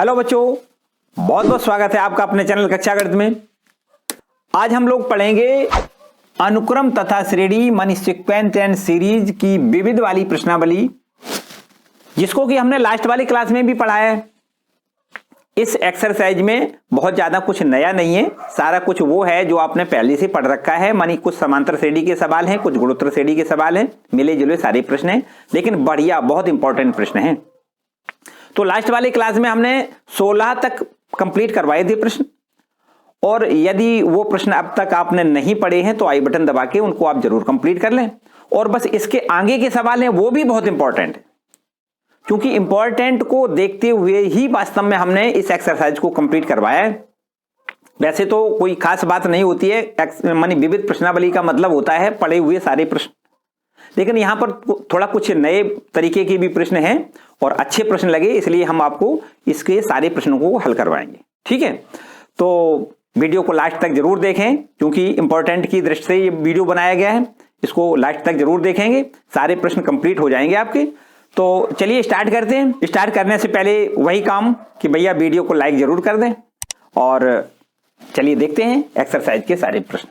Hello बच्चों, बहुत बहुत स्वागत है आपका अपने चैनल कक्षा गणित में। आज हम लोग पढ़ेंगे अनुक्रम तथा श्रेणी मानी सीक्वेंस एंड सीरीज की विविध वाली प्रश्नावली, जिसको कि हमने लास्ट वाली क्लास में भी पढ़ा है। इस एक्सरसाइज में बहुत ज्यादा कुछ नया नहीं है, सारा कुछ वो है जो आपने पहले से पढ़ रखा है। मानी कुछ समांतर श्रेणी के सवाल हैं, कुछ गुणोत्तर श्रेणी के सवाल हैं, मिले जुले सारे प्रश्न हैं, लेकिन बढ़िया बहुत इंपॉर्टेंट प्रश्न हैं। तो लास्ट वाली क्लास में हमने 16 तक कंप्लीट करवाए थे प्रश्न, और यदि वो प्रश्न अब तक आपने नहीं पढ़े हैं तो आई बटन दबा के उनको आप जरूर कंप्लीट कर लें। और बस इसके आगे के सवाल हैं वो भी बहुत इंपॉर्टेंट है, क्योंकि इंपॉर्टेंट को देखते हुए ही वास्तव में हमने इस एक्सरसाइज को कंप्लीट करवाया है। वैसे तो कोई खास बात नहीं होती है, मानी विविध प्रश्नावली का मतलब होता है पढ़े हुए सारे प्रश्न, लेकिन यहां पर थोड़ा कुछ नए तरीके के भी प्रश्न हैं और अच्छे प्रश्न लगे, इसलिए हम आपको इसके सारे प्रश्नों को हल करवाएंगे। ठीक है, तो वीडियो को लास्ट तक जरूर देखें, क्योंकि इंपॉर्टेंट की दृष्टि से ये वीडियो बनाया गया है। इसको लास्ट तक जरूर देखेंगे, सारे प्रश्न कंप्लीट हो जाएंगे आपके। तो चलिए स्टार्ट करते हैं। स्टार्ट करने से पहले वही काम कि भैया वीडियो को लाइक जरूर कर दें, और चलिए देखते हैं एक्सरसाइज के सारे प्रश्न।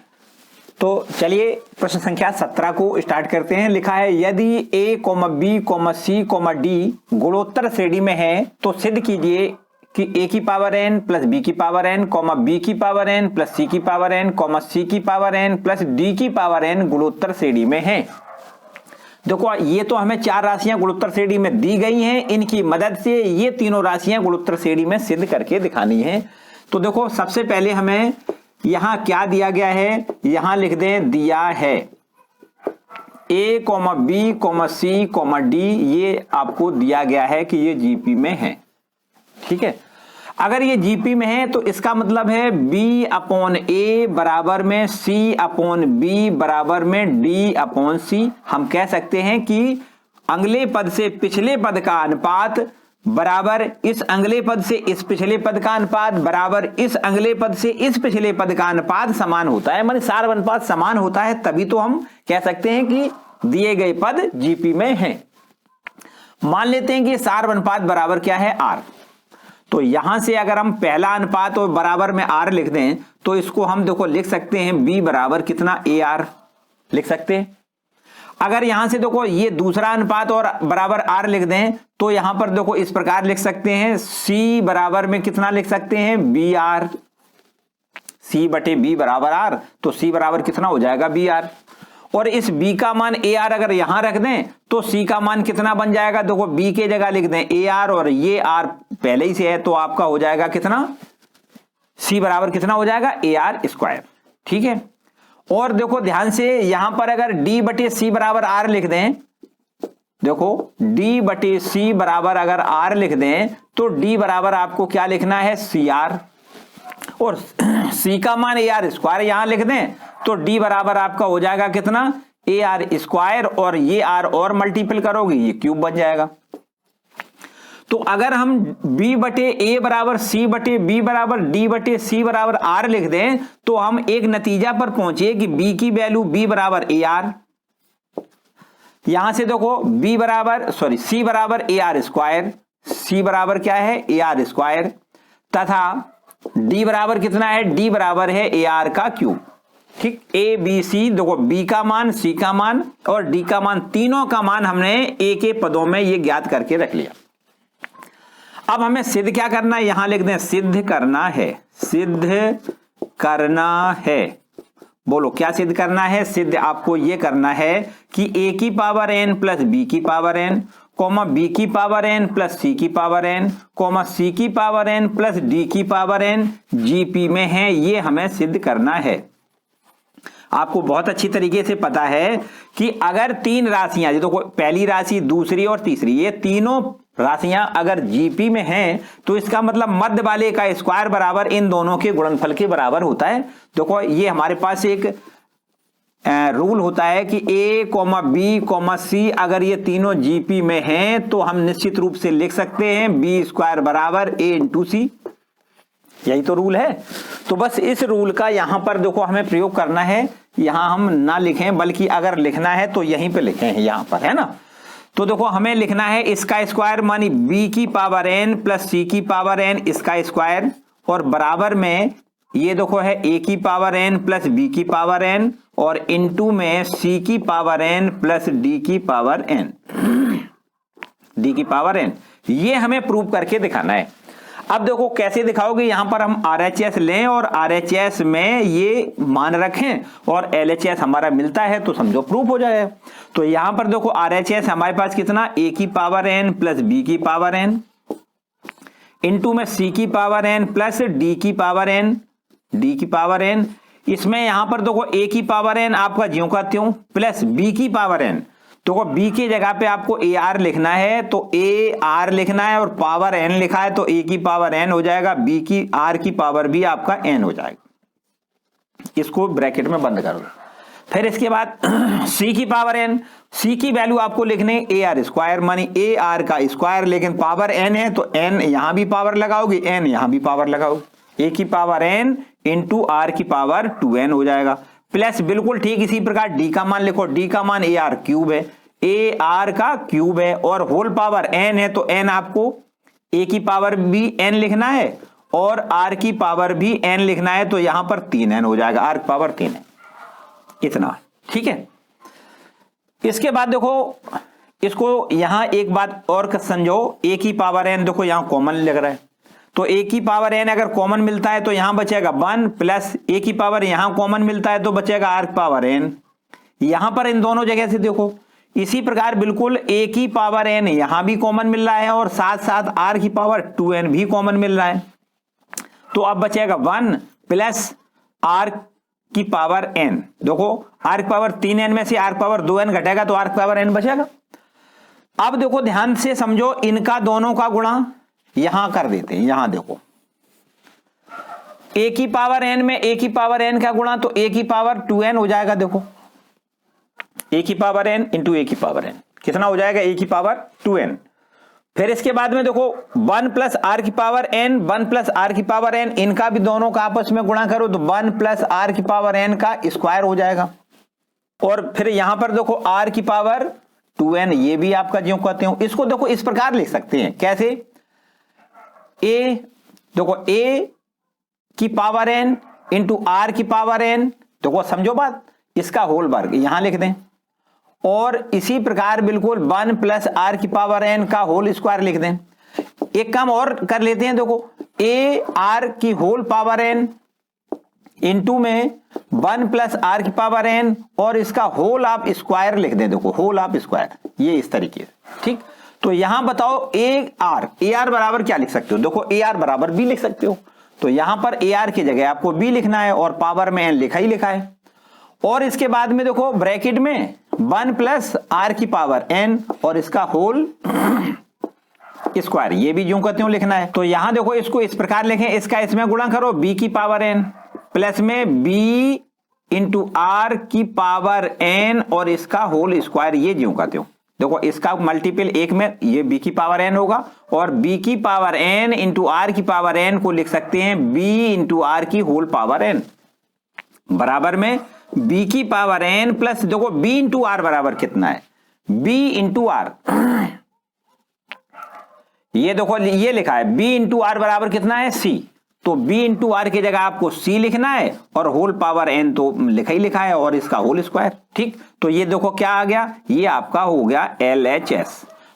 तो चलिए प्रश्न संख्या 17 को स्टार्ट करते हैं। लिखा है, यदि a, b, c, d गुणोत्तर श्रेणी में है तो सिद्ध कीजिए कि a की पावर n प्लस b की पावर n, b की पावर n प्लस c की पावर n, c की पावर n प्लस d की पावर n गुणोत्तर श्रेणी में है। देखो, ये तो हमें चार राशियां गुणोत्तर श्रेणी में दी गई हैं, इनकी मदद से ये तीनों राशियां गुणोत्तर श्रेणी में सिद्ध करके दिखानी है। तो देखो, सबसे पहले हमें यहां क्या दिया गया है, यहां लिख दें, दिया है a, b, c, d, ये आपको दिया गया है कि ये जीपी में है। ठीक है, अगर ये जीपी में है तो इसका मतलब है b अपॉन a बराबर में c अपॉन b बराबर में d अपॉन c। हम कह सकते हैं कि अगले पद से पिछले पद का अनुपात बराबर इस अगले पद से इस पिछले पद का अनुपात बराबर इस अगले पद से इस पिछले पद का अनुपात समान होता है। माने सार अनुपात समान होता है, तभी तो हम कह सकते हैं कि दिए गए पद जीपी में हैं। मान लेते हैं कि सार अनुपात बराबर क्या है, r। तो यहां से अगर हम पहला अनुपात और बराबर में r लिख दें तो इसको हम देखो लिख सकते हैं b बराबर कितना, ar लिख सकते हैं। अगर यहां से देखो ये दूसरा अनुपात और बराबर r लिख दें तो यहां पर देखो इस प्रकार लिख सकते हैं, c बराबर में कितना लिख सकते हैं, br। c बटे b बराबर r, तो c बराबर कितना हो जाएगा, br। और इस b का मान ar अगर यहां रख दें तो c का मान कितना बन जाएगा, देखो b के जगह लिख दें ar, और ये r पहले ही से है तो आपका हो जाएगा कितना, c बराबर कितना हो जाएगा, ar स्क्वायर। ठीक है, और देखो ध्यान से यहां पर अगर d बटे c बराबर r लिख दें, देखो d बटे c बराबर अगर r लिख दें तो d बराबर आपको क्या लिखना है, cr, और c का मान ar स्क्वायर यहां लिख दें तो d बराबर आपका हो जाएगा कितना, ar स्क्वायर, और ये r और मल्टीपल करोगे ये क्यूब बन जाएगा। तो अगर हम b बटे a बराबर c बटे b बराबर d बटे c बराबर r लिख दें तो हम एक नतीजा पर पहुंचे कि b की वैल्यू b बराबर ar। यहां से देखो b बराबर c बराबर ar स्क्वायर, c बराबर क्या है, ar स्क्वायर, तथा d बराबर कितना है, d बराबर है ar का क्यूब। ठीक, a b c देखो b का मान, c का मान और d का मान, तीनों का मान हमने a के पदों में ये ज्ञात करके रख लिया। अब हमें सिद्ध क्या करना है, यहां लिख दें, सिद्ध करना है, सिद्ध करना है। बोलो क्या सिद्ध करना है, सिद्ध आपको यह करना है कि a की पावर n प्लस b की पावर n, b की पावर n प्लस c की पावर n, c की पावर n प्लस d की पावर n जीपी में है, ये हमें सिद्ध करना है। आपको बहुत अच्छी तरीके से पता है कि अगर तीन राशियां, देखो पहली राशि, दूसरी और तीसरी, ये तीनों राशियां अगर जीपी में हैं तो इसका मतलब मध्य वाले का स्क्वायर बराबर इन दोनों के गुणनफल के बराबर होता है। देखो ये हमारे पास एक रूल होता है कि a, b, c अगर ये तीनों जीपी में हैं तो हम निश्चित रूप से लिख सकते हैं b स्क्वायर बराबर a इंटू सी। यही तो रूल है। तो बस इस रूल का यहां पर देखो हमें प्रयोग करना है, यहां हम ना लिखें बल्कि अगर लिखना है तो यहीं पे लिखें, यहां पर, है ना। तो देखो हमें लिखना है इसका स्क्वायर मानी b की पावर n प्लस c की पावर n इसका स्क्वायर, और बराबर में ये देखो है a की पावर n प्लस b की पावर n और इनटू में c की पावर n प्लस d की पावर n, ये हमें प्रूव करके दिखाना है। अब देखो कैसे दिखाओगे, यहां पर हम RHS लें और RHS में ये मान रखें और LHS हमारा मिलता है तो समझो प्रूफ हो जाएगा। तो यहां पर देखो RHS हमारे पास कितना, a की पावर n प्लस b की पावर n इनटू में c की पावर n प्लस d की पावर n, इसमें यहां पर देखो a की पावर n आपका ज्यों का त्यों प्लस b की पावर n, तो b की जगह पे आपको AR लिखना है तो AR लिखना है और पावर n लिखा है तो a की पावर n हो जाएगा, b की r की पावर भी आपका n हो जाएगा। इसको ब्रैकेट में बंद कर दो। फिर इसके बाद c की पावर n, c की वैल्यू आपको लिखने AR स्क्वायर मानी AR का स्क्वायर, लेकिन पावर n है तो n यहां भी पावर लगाओगे, n यहां भी पावर लगाओगे, a की पावर n इंटू r की पावर 2n हो जाएगा, प्लस बिल्कुल ठीक इसी प्रकार d का मान लिखो, d का मान AR क्यूब है, AR का क्यूब है और होल पावर n है तो n आपको a की पावर भी n लिखना है और r की पावर भी n लिखना है, तो यहां पर 3n हो जाएगा, r की पावर 3 है, इतना ठीक है। इसके बाद देखो इसको यहां एक बात और समझो, a की पावर n देखो यहां कॉमन लग रहा है तो a की पावर n अगर कॉमन मिलता है तो यहां बचेगा 1 प्लस a की पावर यहां कॉमन मिलता है तो बचेगा r की पावर n, यहां पर इन दोनों जगह से देखो इसी प्रकार बिल्कुल a की पावर n यहां भी कॉमन मिल रहा है और साथ साथ r की पावर 2n भी कॉमन मिल रहा है, तो अब बचेगा 1 प्लस r की पावर n, देखो r की पावर 3n में से r की पावर 2n घटेगा तो r की पावर n बचेगा। अब देखो ध्यान से समझो, इनका दोनों का गुणा यहां कर देते हैं, यहां देखो a की पावर n में a की पावर n का गुणा तो a की पावर 2n हो जाएगा, देखो a की पावर n इंटू a की पावर n कितना हो जाएगा, a की पावर 2n। फिर इसके बाद में देखो 1 प्लस r की पावर n, 1 प्लस r की पावर n, इनका भी दोनों का आपस में गुणा करो तो 1 प्लस r की पावर n का स्क्वायर हो जाएगा, और फिर यहां पर देखो r की पावर 2n ये भी आपका ज्यों कहते हो, इसको देखो इस प्रकार लिख सकते हैं, कैसे, a देखो a की पावर n इंटू r की पावर n, देखो समझो बात, इसका होल वर्ग यहां लिख दें और इसी प्रकार बिल्कुल 1 प्लस r की पावर n का होल स्क्वायर लिख दें। एक काम और कर लेते हैं, देखो a r की होल पावर n इंटू में 1 प्लस r की पावर n और इसका होल ऑफ स्क्वायर लिख दें, देखो होल ऑफ स्क्वायर, ये इस तरीके से, ठीक। तो यहां बताओ AR बराबर क्या लिख सकते हो, देखो AR बराबर B लिख सकते हो, तो यहां पर AR की जगह आपको B लिखना है और पावर में n लिखा ही लिखा है, और इसके बाद में देखो ब्रैकेट में 1 प्लस r की पावर n और इसका होल स्क्वायर, ये भी यूं कहते हो लिखना है। तो यहां देखो इसको इस प्रकार लिखें, इसका इसमें गुणा करो b की पावर n प्लस में b इंटू r की पावर n और इसका होल स्क्वायर, ये यूं कहते हो, देखो इसका मल्टीपल एक में ये b की पावर n होगा और b की पावर n इंटू r की पावर n को लिख सकते हैं b इंटू r की होल पावर n बराबर में b की पावर n प्लस देखो b इंटू r बराबर कितना है, b इंटू r, ये देखो ये लिखा है b इंटू r बराबर कितना है c, तो b इंटू r की जगह आपको c लिखना है और होल पावर n तो लिखा ही लिखा है और इसका होल स्क्वायर, ठीक। तो ये देखो क्या आ गया, ये आपका हो गया LHS,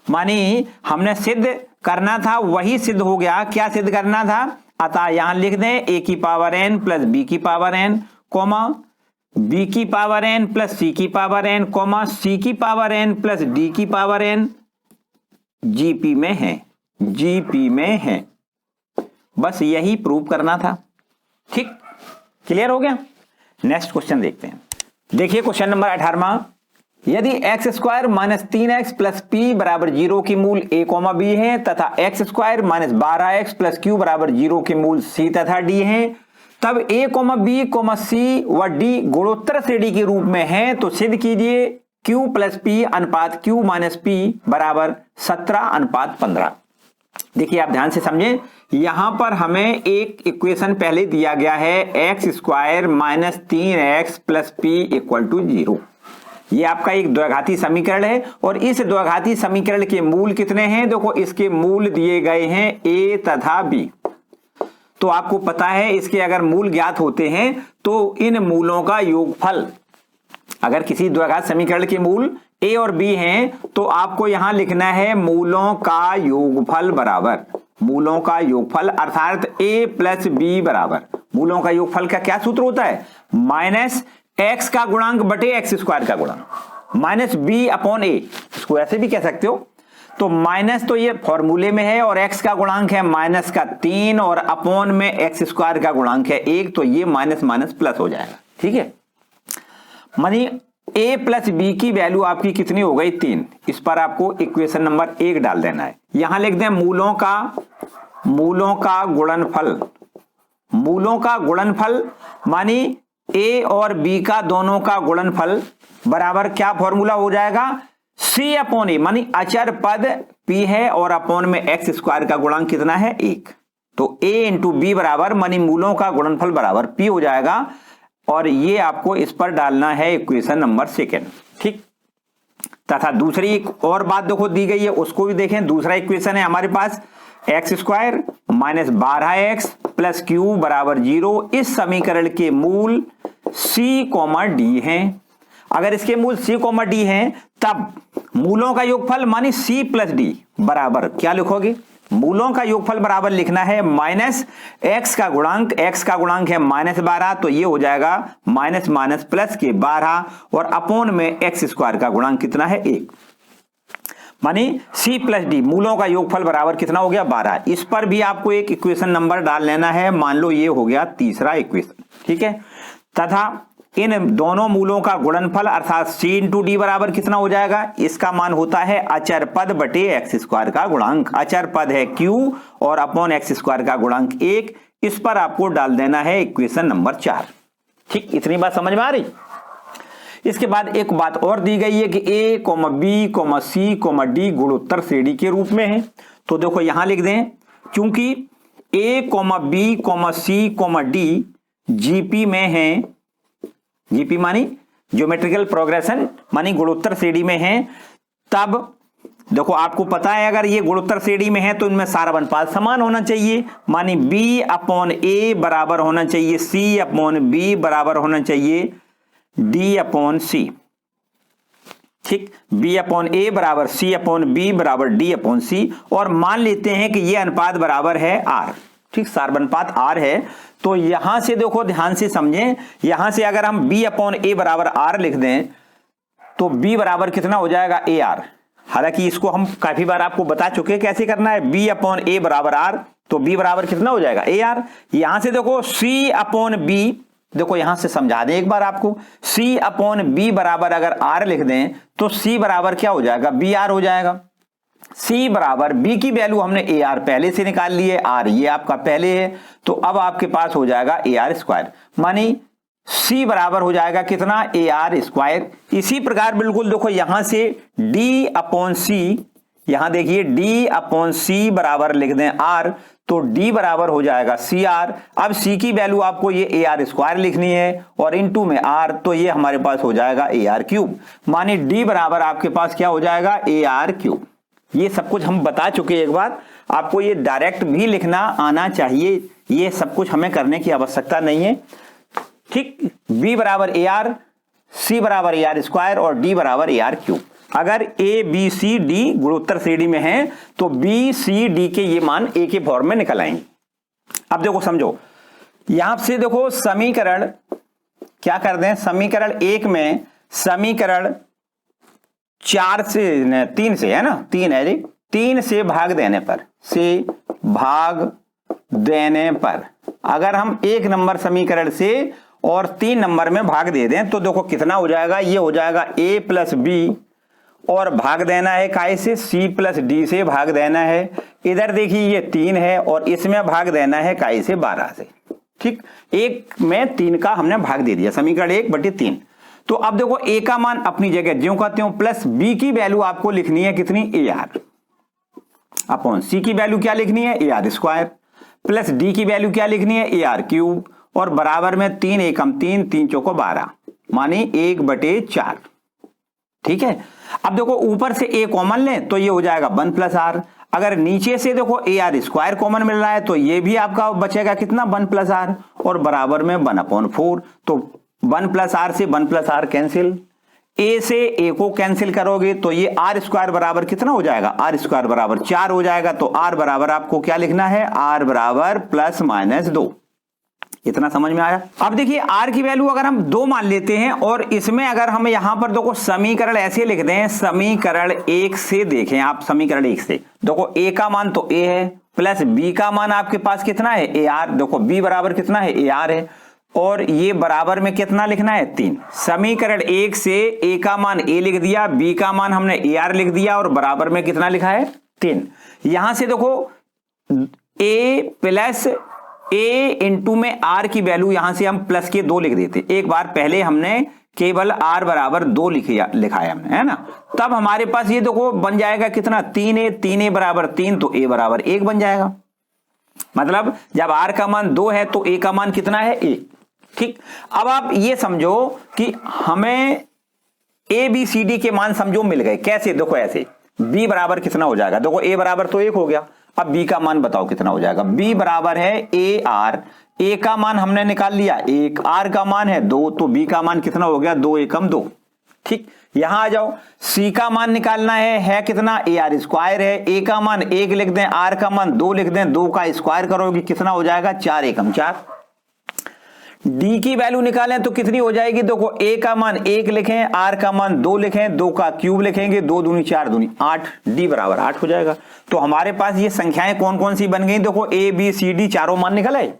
मानी हमने सिद्ध करना था वही सिद्ध हो गया, क्या सिद्ध करना था, अतः यहां लिख दें a की पावर n प्लस b की पावर n कोमा b की पावर n प्लस c की पावर n कोमा c की पावर n प्लस d की पावर n GP में है, GP में है, बस यही प्रूव करना था, ठीक, क्लियर हो गया। नेक्स्ट क्वेश्चन देखते हैं, देखिए क्वेश्चन नंबर 18, यदि x square minus 3x plus P बराबर 0 की मूल a कोमा b है तथा x square minus 12x plus q बराबर 0 की मूल c तथा d है, तब a comma b comma c व d गुणोत्तर श्रेणी के रूप में है, तो सिद्ध कीजिए q प्लस p अनुपात q माइनस p बराबर 17:15। देखिए आप ध्यान से समझें, यहां पर हमें एक इक्वेशन पहले दिया गया है x square minus 3x plus p equal to 0, ये आपका एक द्विघाती समीकरण है और इस द्विघाती समीकरण के मूल कितने हैं? देखो इसके मूल दिए गए हैं a तथा b। तो आपको पता है इसके अगर मूल ज्ञात होते हैं तो इन मूलों का योगफल, अगर किसी द्विघात समीकरण के मूल a और b हैं तो आपको यहां लिखना है मूलों का योगफल बराबर, मूलों का योगफल अर्थात a प्लस b बराबर, मूलों का योगफल का क्या सूत्र होता है? माइनस x का गुणांक बटे एक्स स्क्वायर का गुणांक, माइनस b अपॉन a, इसको ऐसे भी कह सकते हो। तो माइनस तो ये फॉर्मूले में है और x का गुणांक है माइनस का 3 और अपॉन में एक्स स्क्वायर का गुणांक है 1, तो ये माइनस माइनस प्लस हो जाएगा। ठीक है, मानी a प्लस बी की वैल्यू आपकी कितनी हो गई? 3। इस पर आपको इक्वेशन नंबर 1 डाल देना है। यहां लिख दें मूलों का गुणनफल, मूलों का गुणनफल मानी a और b का दोनों का गुणनफल बराबर क्या फॉर्मूला हो जाएगा? c अपॉन ए, मानी अचर पद p है और अपॉन में एक्स स्क्वायर का गुणांक कितना है? 1। तो a इंटू बी बराबर मानी मूलों का गुणनफल बराबर p हो जाएगा और ये आपको इस पर डालना है इक्वेशन नंबर 2। ठीक, तथा दूसरी एक और बात देखो दी गई है, उसको भी देखें। दूसरा इक्वेशन है हमारे पास x square minus 12x plus q बराबर 0। इस समीकरण के मूल c, d हैं। अगर इसके मूल c, d हैं तब मूलों का योगफल मानी c प्लस d बराबर क्या लिखोगे? मूलों का योगफल बराबर लिखना है माइनस x का गुणांक, x का गुणांक है माइनस 12, तो ये हो जाएगा माइनस माइनस प्लस के 12 और अपॉन में एक्स स्क्वायर का गुणांक कितना है? 1, मानी c प्लस डी। मूलों का योगफल बराबर कितना हो गया? 12। इस पर भी आपको एक इक्वेशन नंबर डाल लेना है, मान लो ये हो गया तीसरा इक्वेशन। ठीक है, तथा इन दोनों मूलों का गुणनफल अर्थात c इंटू डी बराबर कितना हो जाएगा? इसका मान होता है अचर पद बटे एक्स स्क्वायर का गुणांक। अचर पद है q और अपॉन एक्स स्क्वायर का गुणांक 1। इस पर आपको डाल देना है इक्वेशन नंबर 4। ठीक, इतनी बात समझ में आ रही? इसके बाद एक बात और दी गई है कि a, b, c, d गुणोत्तर श्रेणी के रूप में है। तो देखो यहां लिख दें, क्योंकि a, b, c, d GP में है, जीपी मानी ज्योमेट्रिकल प्रोग्रेशन मानी गुणोत्तर श्रेणी में है, तब देखो आपको पता है अगर ये गुणोत्तर श्रेणी में है तो इनमें सारा अनुपात समान होना चाहिए, मानी b अपॉन a बराबर होना चाहिए c अपॉन b बराबर होना चाहिए d अपॉन c। ठीक, b अपॉन a बराबर c अपॉन b बराबर d अपॉन c। और मान लेते हैं कि ये अनुपात बराबर है r। ठीक, सार्वनुपात r है। तो यहां से देखो ध्यान से समझें, यहां से अगर हम b अपॉन a बराबर r लिख दें तो b बराबर कितना हो जाएगा? ar। हालांकि इसको हम काफी बार आपको बता चुके कैसे करना है। b अपॉन a बराबर r, तो b बराबर कितना हो जाएगा? ar। यहां से देखो c अपॉन b, देखो यहां से समझा दें एक बार आपको, c अपॉन b बराबर अगर r लिख दें तो c बराबर क्या हो जाएगा? br हो जाएगा। c बराबर b की वैल्यू हमने ar पहले से निकाल ली है, r ये आपका पहले है, तो अब आपके पास हो जाएगा ar स्क्वायर, मानी c बराबर हो जाएगा कितना? ar square. इसी प्रकार बिल्कुल देखो यहां से d अपॉन c, यहां देखिए d अपॉन c बराबर लिख दें r, तो d बराबर हो जाएगा cr। अब c की वैल्यू आपको ये ar स्क्वायर लिखनी है और इनटू में r, तो ये हमारे पास हो जाएगा ar क्यूब, मानी d बराबर आपके पास क्या हो जाएगा? ar cube. ये सब कुछ हम बता चुके एक बार, आपको ये डायरेक्ट भी लिखना आना चाहिए, ये सब कुछ हमें करने की आवश्यकता नहीं है। ठीक, b बराबर ar, c बराबर ar स्क्वायर और d बराबर ar क्यूब। अगर a b c d गुणोत्तर श्रेणी में है तो b c d के ये मान a के फॉर्म में निकल आएंगे। अब देखो समझो, यहां से देखो समीकरण क्या कर दें, समीकरण 1 में समीकरण 4 से 3 से है ना, 3 है जी, 3 से भाग देने पर अगर हम 1 नंबर समीकरण से और 3 नंबर में भाग दे दें तो देखो कितना हो जाएगा? ये हो जाएगा a प्लस बी और भाग देना है काय से? c प्लस डी से भाग देना है। इधर देखिए ये 3 है और इसमें भाग देना है काय से? 12 से। ठीक, 1 में 3 का हमने भाग दे दिया, समीकरण 1/3। तो अब देखो a का मान अपनी जगह ज्यों का त्यों, प्लस b की वैल्यू आपको लिखनी है कितनी? ar अपॉन c की वैल्यू क्या लिखनी है? ar स्क्वायर, प्लस d की वैल्यू क्या लिखनी है? ar क्यूब, और बराबर में 3 एकम 3, 3 चौको 12, मानी 1/4। ठीक है। अब देखो ऊपर से a कॉमन लें तो ये हो जाएगा 1 प्लस आर। अगर नीचे से देखो ए आर स्क्वायर कॉमन मिल रहा है तो ये भी आपका बचेगा कितना 1 प्लस आर और बराबर में 1/4। तो 1 प्लस आर से 1 प्लस आर कैंसिल, ए से ए को कैंसिल करोगे तो ये आर स्क्वायर बराबर कितना हो जाएगा, आर स्क्वायर बराबर 4 हो जाएगा। तो आर बराबर आपको क्या लिखना है, आर बराबर ±2। इतना समझ में आया। अब देखिए आर की वैल्यू अगर हम 2 मान लेते हैं और इसमें अगर हम यहां पर देखो समीकरण ऐसे लिख दें, समीकरण 1 से देखें आप, समीकरण 1 से देखो ए का मान तो ए है प्लस बी का मान आपके पास कितना है ए आर। देखो बी बराबर कितना है ए आर है और ये बराबर में कितना लिखना है 3। समीकरण 1 से ए का मान ए लिख दिया, बी का मान हमने ए आर लिख दिया और बराबर में कितना लिखा है 3। यहां से देखो ए प्लस ए इंटू में आर की वैल्यू यहां से हम प्लस के 2 लिख देते। एक बार पहले हमने केवल आर बराबर 2 लिखाया हमने, है ना। तब हमारे पास ये देखो बन जाएगा कितना 3a बराबर 3 तो a बराबर 1 बन जाएगा। मतलब जब आर का मान 2 है तो a का मान कितना है 1। ठीक, अब आप ये समझो कि हमें ए बी सी डी के मान समझो मिल गए। कैसे, देखो ऐसे b बराबर कितना हो जाएगा, देखो a बराबर तो 1 हो गया। अब b का मान बताओ कितना हो जाएगा, b बराबर है ए आर, a का मान हमने निकाल लिया 1, r का मान है 2 तो b का मान कितना हो गया 2 एकम 2। ठीक, यहां आ जाओ, c का मान निकालना है कितना ए आर स्क्वायर है, a का मान 1 लिख दें, r का मान 2 लिख दें, 2 का स्क्वायर करोगे कितना हो जाएगा 4 एकम 4। d की वैल्यू निकालें तो कितनी हो जाएगी, देखो a का मान 1 लिखें, r का मान 2 लिखें, 2 का क्यूब लिखेंगे, 2 दूनी 4 दूनी 8, d बराबर 8 हो जाएगा। तो हमारे पास ये संख्याएं कौन कौन सी बन गई, देखो a b c d चारों मान निकल आए।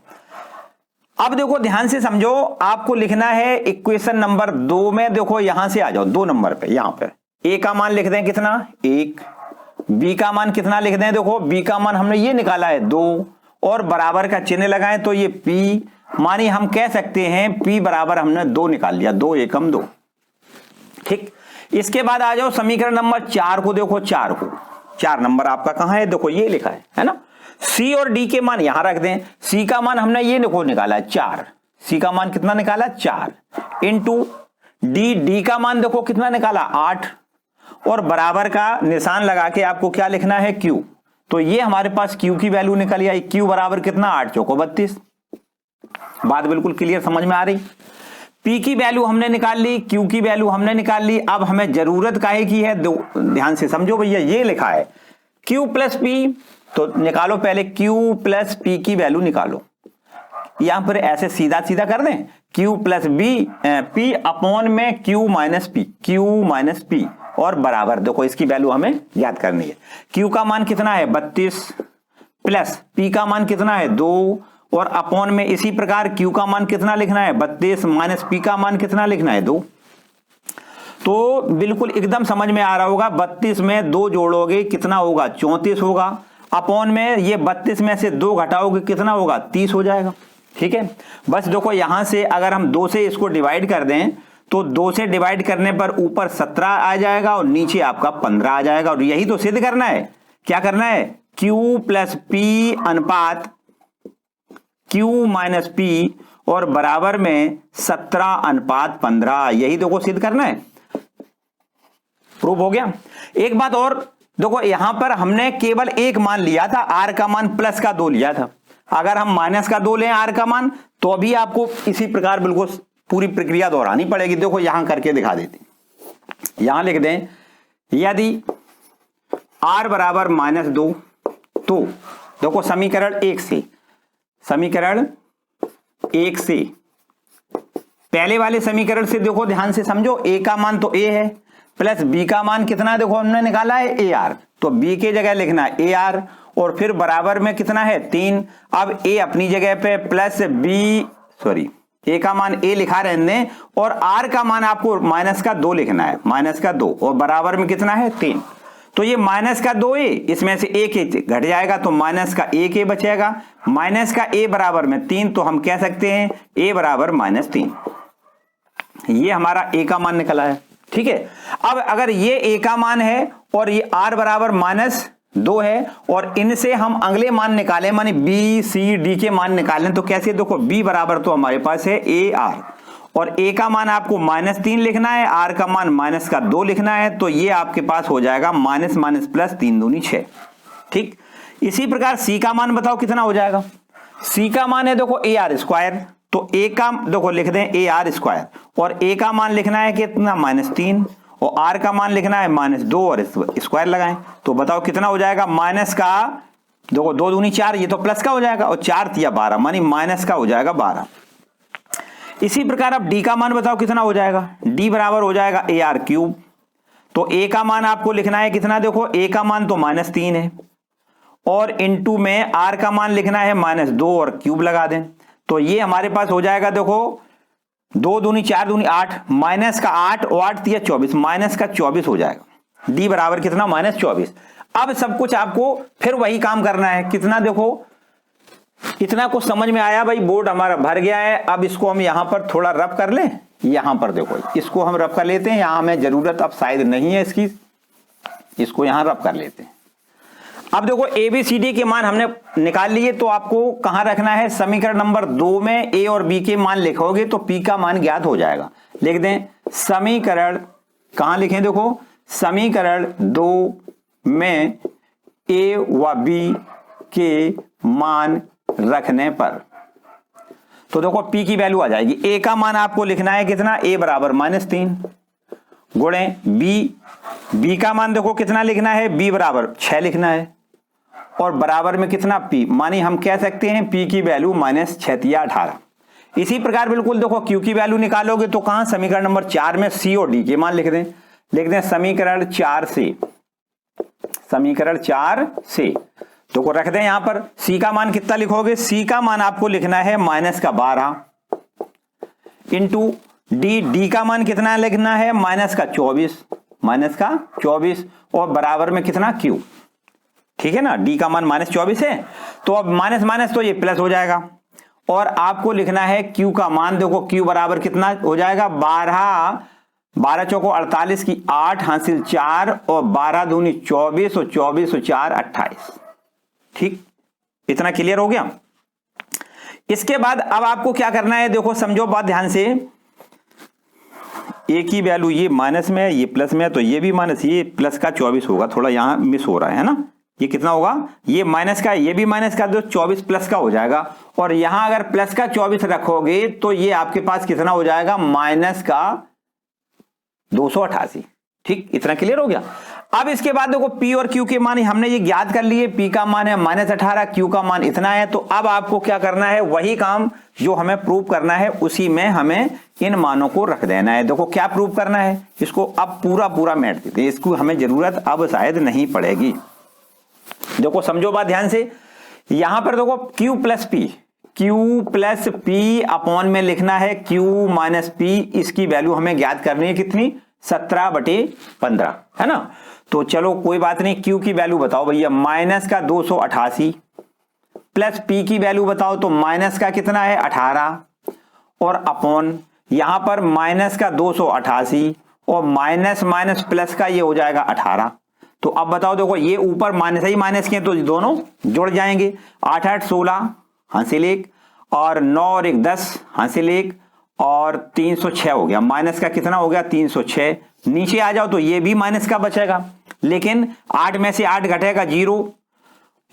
अब देखो ध्यान से समझो, आपको लिखना है इक्वेशन नंबर 2 में, देखो यहां से आ जाओ 2 नंबर पे, यहां पे a का मान लिख दें कितना 1, b का मान कितना लिख दें, देखो b का मान हमने ये निकाला है 2 और बराबर का चिन्ह लगाएं तो ये p, मानी हम कह सकते हैं p बराबर हमने 2 निकाल लिया, 2 एकम 2। ठीक, इसके बाद आ जाओ समीकरण नंबर 4 को, देखो 4 नंबर आपका कहां है, देखो ये लिखा है ना। c और d के मान यहां रख दें, c का मान हमने ये निकाला है 4, c का मान कितना निकाला 4 इंटू d का मान देखो कितना निकाला 8 और बराबर का निशान लगा के आपको क्या लिखना है q। तो ये हमारे पास q की वैल्यू निकल आई, q बराबर कितना 8 चौको 32। बात बिल्कुल क्लियर समझ में आ रही। p की वैल्यू हमने निकाल ली, q की वैल्यू हमने निकाल ली। अब हमें जरूरत काहे की है, ध्यान से समझो भैया, ये लिखा है q प्लस p, तो निकालो पहले q प्लस p की वैल्यू निकालो। यहां पर ऐसे सीधा सीधा कर दें, q प्लस p अपॉन में q माइनस p और बराबर, देखो इसकी वैल्यू हमें याद करनी है। q का मान कितना है 32 प्लस p का मान कितना है 2 और अपॉन में इसी प्रकार q का मान कितना लिखना है 32 माइनस p का मान कितना लिखना है 2। तो बिल्कुल एकदम समझ में आ रहा होगा, 32 में 2 जोड़ोगे कितना होगा 34 होगा, अपॉन में ये 32 में से 2 घटाओगे कितना होगा 30 हो जाएगा। ठीक है, बस देखो यहां से अगर हम 2 से इसको डिवाइड कर दें तो 2 से डिवाइड करने पर ऊपर 17 आ जाएगा और नीचे आपका 15 आ जाएगा। और यही तो सिद्ध करना है, क्या करना है q प्लस p अनुपात q माइनस p और बराबर में 17:15, यही देखो सिद्ध करना है। प्रूफ हो गया। एक बात और देखो, यहां पर हमने केवल एक मान लिया था, r का मान प्लस का 2 लिया था। अगर हम माइनस का 2 लें r का मान तो अभी आपको इसी प्रकार बिल्कुल पूरी प्रक्रिया दोहरानी पड़ेगी। देखो यहां करके दिखा देते, यहां लिख दें यदि r बराबर -2 तो देखो समीकरण 1 से पहले वाले समीकरण से देखो ध्यान से समझो, a का मान तो a है प्लस b का मान कितना देखो हमने निकाला है AR, तो b के जगह लिखना है AR और फिर बराबर में कितना है 3। अब a अपनी जगह पे प्लस a का मान a लिखा रहने दें और r का मान आपको माइनस का 2 लिखना है, माइनस का 2 और बराबर में कितना है 3। तो ये माइनस का 2a, इसमें से एक घट जाएगा तो माइनस का 1a बचेगा, माइनस का a बराबर में 3, तो हम कह सकते हैं a बराबर -3। ये हमारा a का मान निकला है। ठीक है, अब अगर ये a का मान है और ये r बराबर -2 है और इनसे हम अगले मान निकालें, माने b c d के मान निकालें तो कैसे, देखो b बराबर तो हमारे पास है AR और a का मान आपको -3 लिखना है, r का मान -2 लिखना है, तो ये आपके पास हो जाएगा माइनस माइनस प्लस 3 दूनी 6। ठीक, इसी प्रकार c का मान बताओ कितना हो जाएगा। c का मान है देखो AR², तो a का देखो लिख दें AR² और a का मान लिखना है कितना -3 और r का मान लिखना है -2 और स्क्वायर लगाएं, तो बताओ कितना हो जाएगा। माइनस का देखो 2 दूनी 4, ये तो प्लस का हो जाएगा और 4 तिया 12 मानी माइनस का हो जाएगा 12। इसी प्रकार अब d का मान बताओ कितना हो जाएगा। d बराबर हो जाएगा AR³, तो a का मान आपको लिखना है कितना, देखो a का मान तो -3 है और इनटू में r का मान लिखना है -2 और क्यूब लगा दें, तो ये हमारे पास हो जाएगा देखो 2 दूनी 4 दूनी 8, माइनस का 8 और 8 तिया 24, माइनस का 24 हो जाएगा। d बराबर कितना -24। अब सब कुछ आपको फिर वही काम करना है, कितना देखो इतना कुछ समझ में आया भाई, बोर्ड हमारा भर गया है। अब इसको हम यहां पर थोड़ा रफ कर लें, यहां पर देखो इसको हम रफ कर लेते हैं, यहां हमें जरूरत अब शायद नहीं है इसकी, इसको यहां रफ कर लेते हैं। अब देखो ABCD के मान हमने निकाल लिए, तो आपको कहां रखना है, समीकरण नंबर 2 में A और B के मान लिखोगे तो P का मान ज्ञात हो जाएगा। लिख दें समीकरण, कहां लिखें देखो समीकरण 2 में A व B के मान रखने पर, तो देखो P की वैल्यू आ जाएगी। A का मान आपको लिखना है कितना, A बराबर -3 गुणे B का मान देखो कितना लिखना है, B बराबर 6 लिखना है और बराबर में कितना P, मानी हम कह सकते हैं P की वैल्यू -6 तिया 18। इसी प्रकार बिल्कुल देखो Q की वैल्यू निकालोगे तो कहां, समीकरण नंबर 4 में C और D के मान लिख दें समीकरण 4 से, समीकरण 4 से तो रख दें यहां पर। C का मान कितना लिखोगे, C का मान आपको लिखना है -12 इंटू D का मान कितना लिखना है -24 और बराबर में कितना Q। ठीक है ना, D का मान -24 है, तो अब माइनस माइनस तो ये प्लस हो जाएगा और आपको लिखना है Q का मान, देखो Q बराबर कितना हो जाएगा 12 चौको 48 की 8 हासिल 4 और 12 दूनी 24 और 24 और 4 28। ठीक, इतना क्लियर हो गया। इसके बाद अब आपको क्या करना है, देखो समझो बात ध्यान से, A की वैल्यू ये माइनस में है, ये प्लस में है, तो ये भी माइनस, ये प्लस का 24 होगा, थोड़ा यहां मिस हो रहा है ना, ये कितना होगा, ये माइनस का, ये भी माइनस का, तो 24 प्लस का हो जाएगा और यहां अगर प्लस का 24 रखोगे तो ये आपके पास कितना हो जाएगा, माइनस का 288। ठीक, इतना क्लियर हो गया। अब इसके बाद देखो P और Q के मान हमने ये ज्ञात कर लिए, P का मान है -18, Q का मान इतना है, तो अब आपको क्या करना है, वही काम जो हमें प्रूव करना है उसी में हमें इन मानों को रख देना है। देखो क्या प्रूव करना है, इसको अब पूरा मैट देते हैं, इसको हमें जरूरत अब शायद नहीं पड़ेगी। देखो समझो बात ध्यान से, यहां पर देखो Q प्लस P अपॉन में लिखना है Q माइनस P, इसकी वैल्यू हमें ज्ञात करनी है कितनी, 17/15 है ना। तो चलो कोई बात नहीं, Q की वैल्यू बताओ भैया, माइनस का 288 प्लस P की वैल्यू बताओ तो माइनस का कितना है 18 और अपॉन यहां पर माइनस का 288 और माइनस माइनस प्लस का ये हो जाएगा 18। तो अब बताओ, देखो ये ऊपर माइनस ही माइनस के तो दोनों जुड़ जाएंगे, 8 8 16 हासिल 1 और 9 और 1 10 हासिल 1 और 306 हो गया, माइनस का कितना हो गया 306। नीचे आ जाओ तो ये भी माइनस का बचेगा, लेकिन 8 में से 8 घटेगा 0,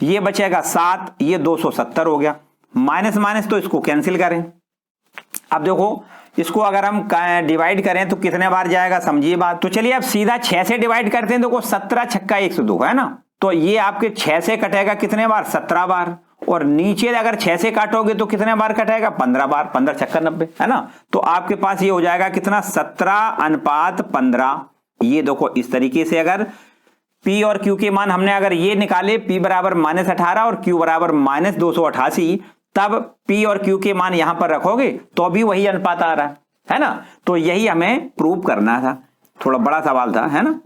ये बचेगा 7, ये 270 हो गया। माइनस माइनस तो इसको कैंसिल करें। अब देखो इसको अगर हम डिवाइड करें तो कितने बार जाएगा, समझिए बात। तो चलिए अब सीधा 6 से डिवाइड करते हैं। देखो 17 छक्का 102 है ना, तो ये आपके 6 से कटेगा कितने बार, 17 बार। और नीचे अगर 6 से काटोगे तो कितने बार कटेगा, 15 बार, 15 छक्का 90 है ना। तो आपके पास ये हो जाएगा कितना, 17:15। ये देखो इस तरीके से अगर P और Q के मान हमने अगर ये निकाले, P बराबर -18 और Q बराबर -288, तब P और Q के मान यहां पर रखोगे तो भी वही अनुपात आ रहा है ना। तो यही हमें प्रूव करना था, थोड़ा बड़ा सवाल था है ना,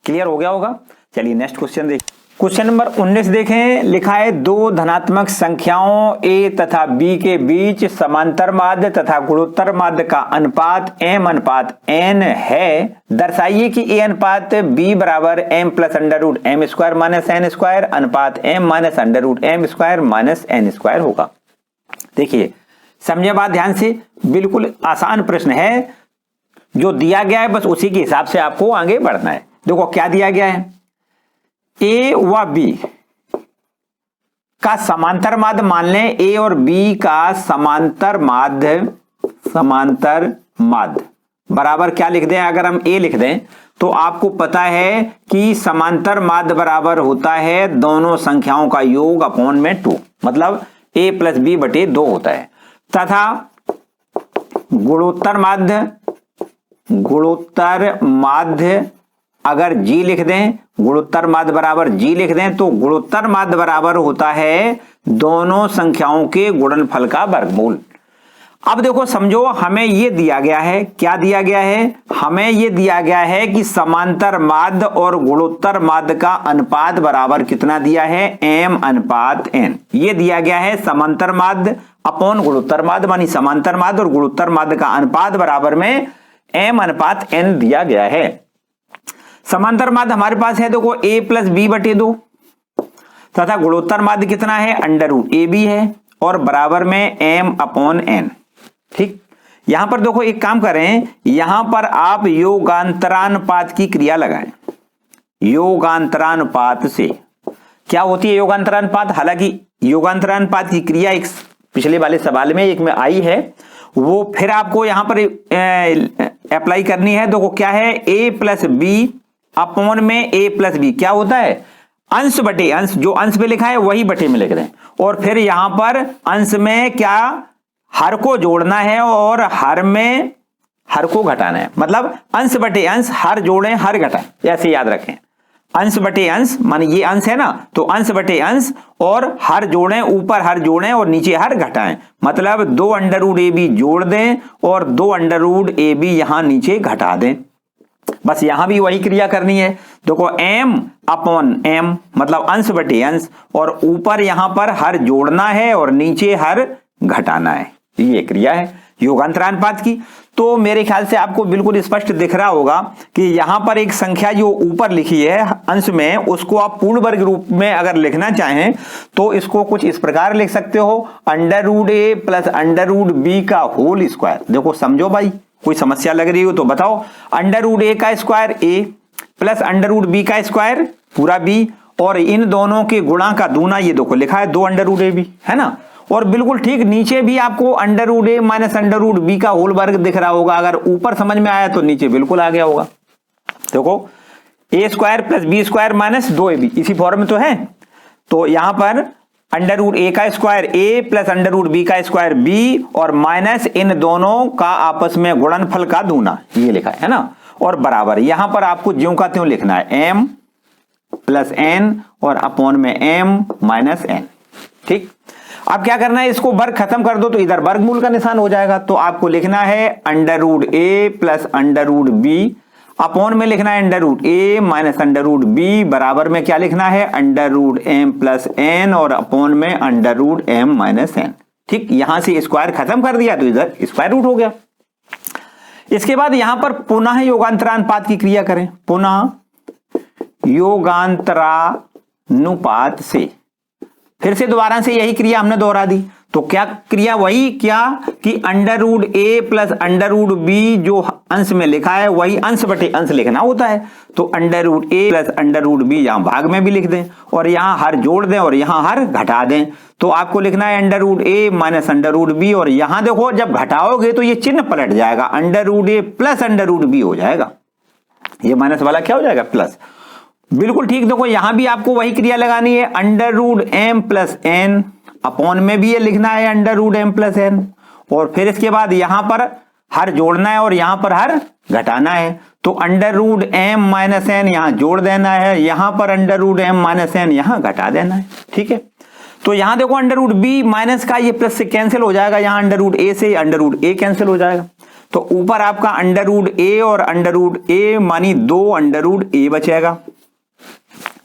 क्लियर हो गया होगा। चलिए नेक्स्ट क्वेश्चन देखिए। क्वेश्चन नंबर 19 देखें, लिखा है दो धनात्मक संख्याओं A तथा B के बीच समांतर माध्य तथा गुणोत्तर माध्य का अनुपात m/n है। दर्शाइए कि A अनुपात B बराबर m + √m² - n² अनुपात m - √m² - n² होगा। देखिए समझे बात ध्यान से, बिल्कुल आसान प्रश्न है, जो दिया गया है बस उसी के हिसाब से आपको आगे बढ़ना है। देखो क्या दिया गया है, ए व बी का समांतर माध्य मान लें, ए और बी का समांतर माध्य बराबर क्या लिख दें, अगर हम ए लिख दें तो आपको पता है कि समांतर माध्य बराबर होता है दोनों संख्याओं का योग अपॉन में 2, मतलब a प्लस बी बटे 2 होता है। तथा गुणोत्तर माध्य अगर g लिख दें, गुणोत्तर माध्य बराबर g लिख दें, तो गुणोत्तर माध्य बराबर होता है दोनों संख्याओं के गुणनफल का वर्गमूल। अब देखो समझो, हमें ये दिया गया है, क्या दिया गया है, हमें ये दिया गया है कि समांतर माध्य और गुणोत्तर माध्य का अनुपात बराबर कितना दिया है, m अनुपात n। ये दिया गया है समांतर माध्य अपॉन गुणोत्तर माध्य, मानी समांतर माध्य और गुणोत्तर माध्य का अनुपात बराबर में m अनुपात n दिया गया है। समांतर माध्य हमारे पास है देखो a प्लस बी बटे 2, तथा गुणोत्तर माध्य कितना है, अंडर रूट ए बी है, और बराबर में m अपॉन n। ठीक, यहां पर देखो एक काम करें, यहां पर आप योगांतरानुपात की क्रिया लगाएं। योगांतरानुपात से क्या होती है योगांतरानुपात, हालांकि योगांतरानुपात की क्रिया एक पिछले वाले सवाल में एक में आई है, वो फिर आपको यहां पर अप्लाई करनी है। देखो क्या है, a प्लस बी अपॉन में a प्लस बी क्या होता है, अंश बटे अंश, जो अंश में लिखा है वही बटे में लिख दें, और फिर यहां पर अंश में क्या, हर को जोड़ना है और हर में हर को घटाना है, मतलब अंश बटे अंश, हर जोड़ें हर घटाएं, ऐसे याद रखें। अंश बटे अंश माने ये अंश है ना, तो अंश बटे अंश और हर जोड़ें, ऊपर हर जोड़ें और नीचे हर घटाएं, मतलब 2 अंडर रूट ए बी जोड़ दें और 2 अंडर रूट ए बी यहां नीचे घटा दें। बस यहां भी वही क्रिया करनी है। देखो m अपॉन m मतलब अंश बटे अंश, और ऊपर यहां पर हर जोड़ना है और नीचे हर घटाना है, ये क्रिया है योगांतरानुपात की। तो मेरे ख्याल से आपको बिल्कुल स्पष्ट दिख रहा होगा कि यहां पर एक संख्या जो ऊपर लिखी है अंश में, उसको आप पूर्ण वर्ग रूप में अगर लिखना चाहें तो इसको कुछ इस प्रकार लिख सकते हो, under root a plus under root B का होल स्क्वायर। देखो समझो भाई, कोई समस्या लग रही हो तो बताओ, अंडर रूट ए का स्क्वायर ए प्लस अंडर रूट बी का स्क्वायर पूरा बी, और इन दोनों के गुणा का दूना, ये देखो लिखा है 2 अंडर रूट ए बी, है ना। और बिल्कुल ठीक नीचे भी आपको under root a minus under root B का होल वर्ग दिख रहा होगा, अगर ऊपर समझ में आया तो नीचे बिल्कुल आ गया होगा। देखो a square plus b square minus 2ab इसी फॉर्म में तो है, तो यहां पर अंडर रूट ए का स्क्वायर ए प्लस अंडर रूट बी का स्क्वायर बी, और माइनस इन दोनों का आपस में गुणनफल का दूना, ये लिखा है ना, और बराबर यहां पर आपको ज्यों का त्यों लिखना है m प्लस n और अपॉन में m माइनस n। ठीक, अब क्या करना है, इसको वर्ग खत्म कर दो तो इधर वर्गमूल का निशान हो जाएगा, तो आपको लिखना है under root a plus under root b, upon में लिखना है under root a minus under root b, बराबर में क्या लिखना है, under root m plus n, और अपॉन में under root m minus n. ठीक, यहां से स्क्वायर खत्म कर दिया तो इधर स्क्वायर रूट हो गया। इसके बाद यहां पर पुनः योगांतरानुपात की क्रिया करें, पुनः योगांतरानुपात से, फिर से दोबारा से यही क्रिया हमने दोहरा दी। तो क्या क्रिया, वही क्या कि under root a plus under root B जो अंश में लिखा है वही अंश बटे अंश लिखना होता है, तो under root a plus under root B यहां भाग में भी लिख दें और यहां हर जोड़ दें और यहां हर घटा दें, तो आपको लिखना है under root a minus under root B, और यहां देखो जब घटाओगे तो ये चिन्ह पलट जाएगा, under root a plus under root B हो जाएगा, ये माइनस वाला क्या हो जाएगा प्लस। बिल्कुल ठीक, देखो यहां भी आपको वही क्रिया लगानी है, under root m plus n, upon में भी ये लिखना है under root m plus n, और फिर इसके बाद यहां पर हर जोड़ना है और यहां पर हर घटाना है, तो under root m minus n यहां जोड़ देना है, यहां पर under root m minus n यहां घटा देना है। ठीक है, तो यहां देखो अंडर रूट बी माइनस का ये प्लस से कैंसिल हो जाएगा, यहां अंडर रूट ए से अंडर रूट ए कैंसिल हो जाएगा, तो ऊपर आपका अंडर रूट ए और अंडर रूट ए मानी 2 अंडर रूट ए बचेगा,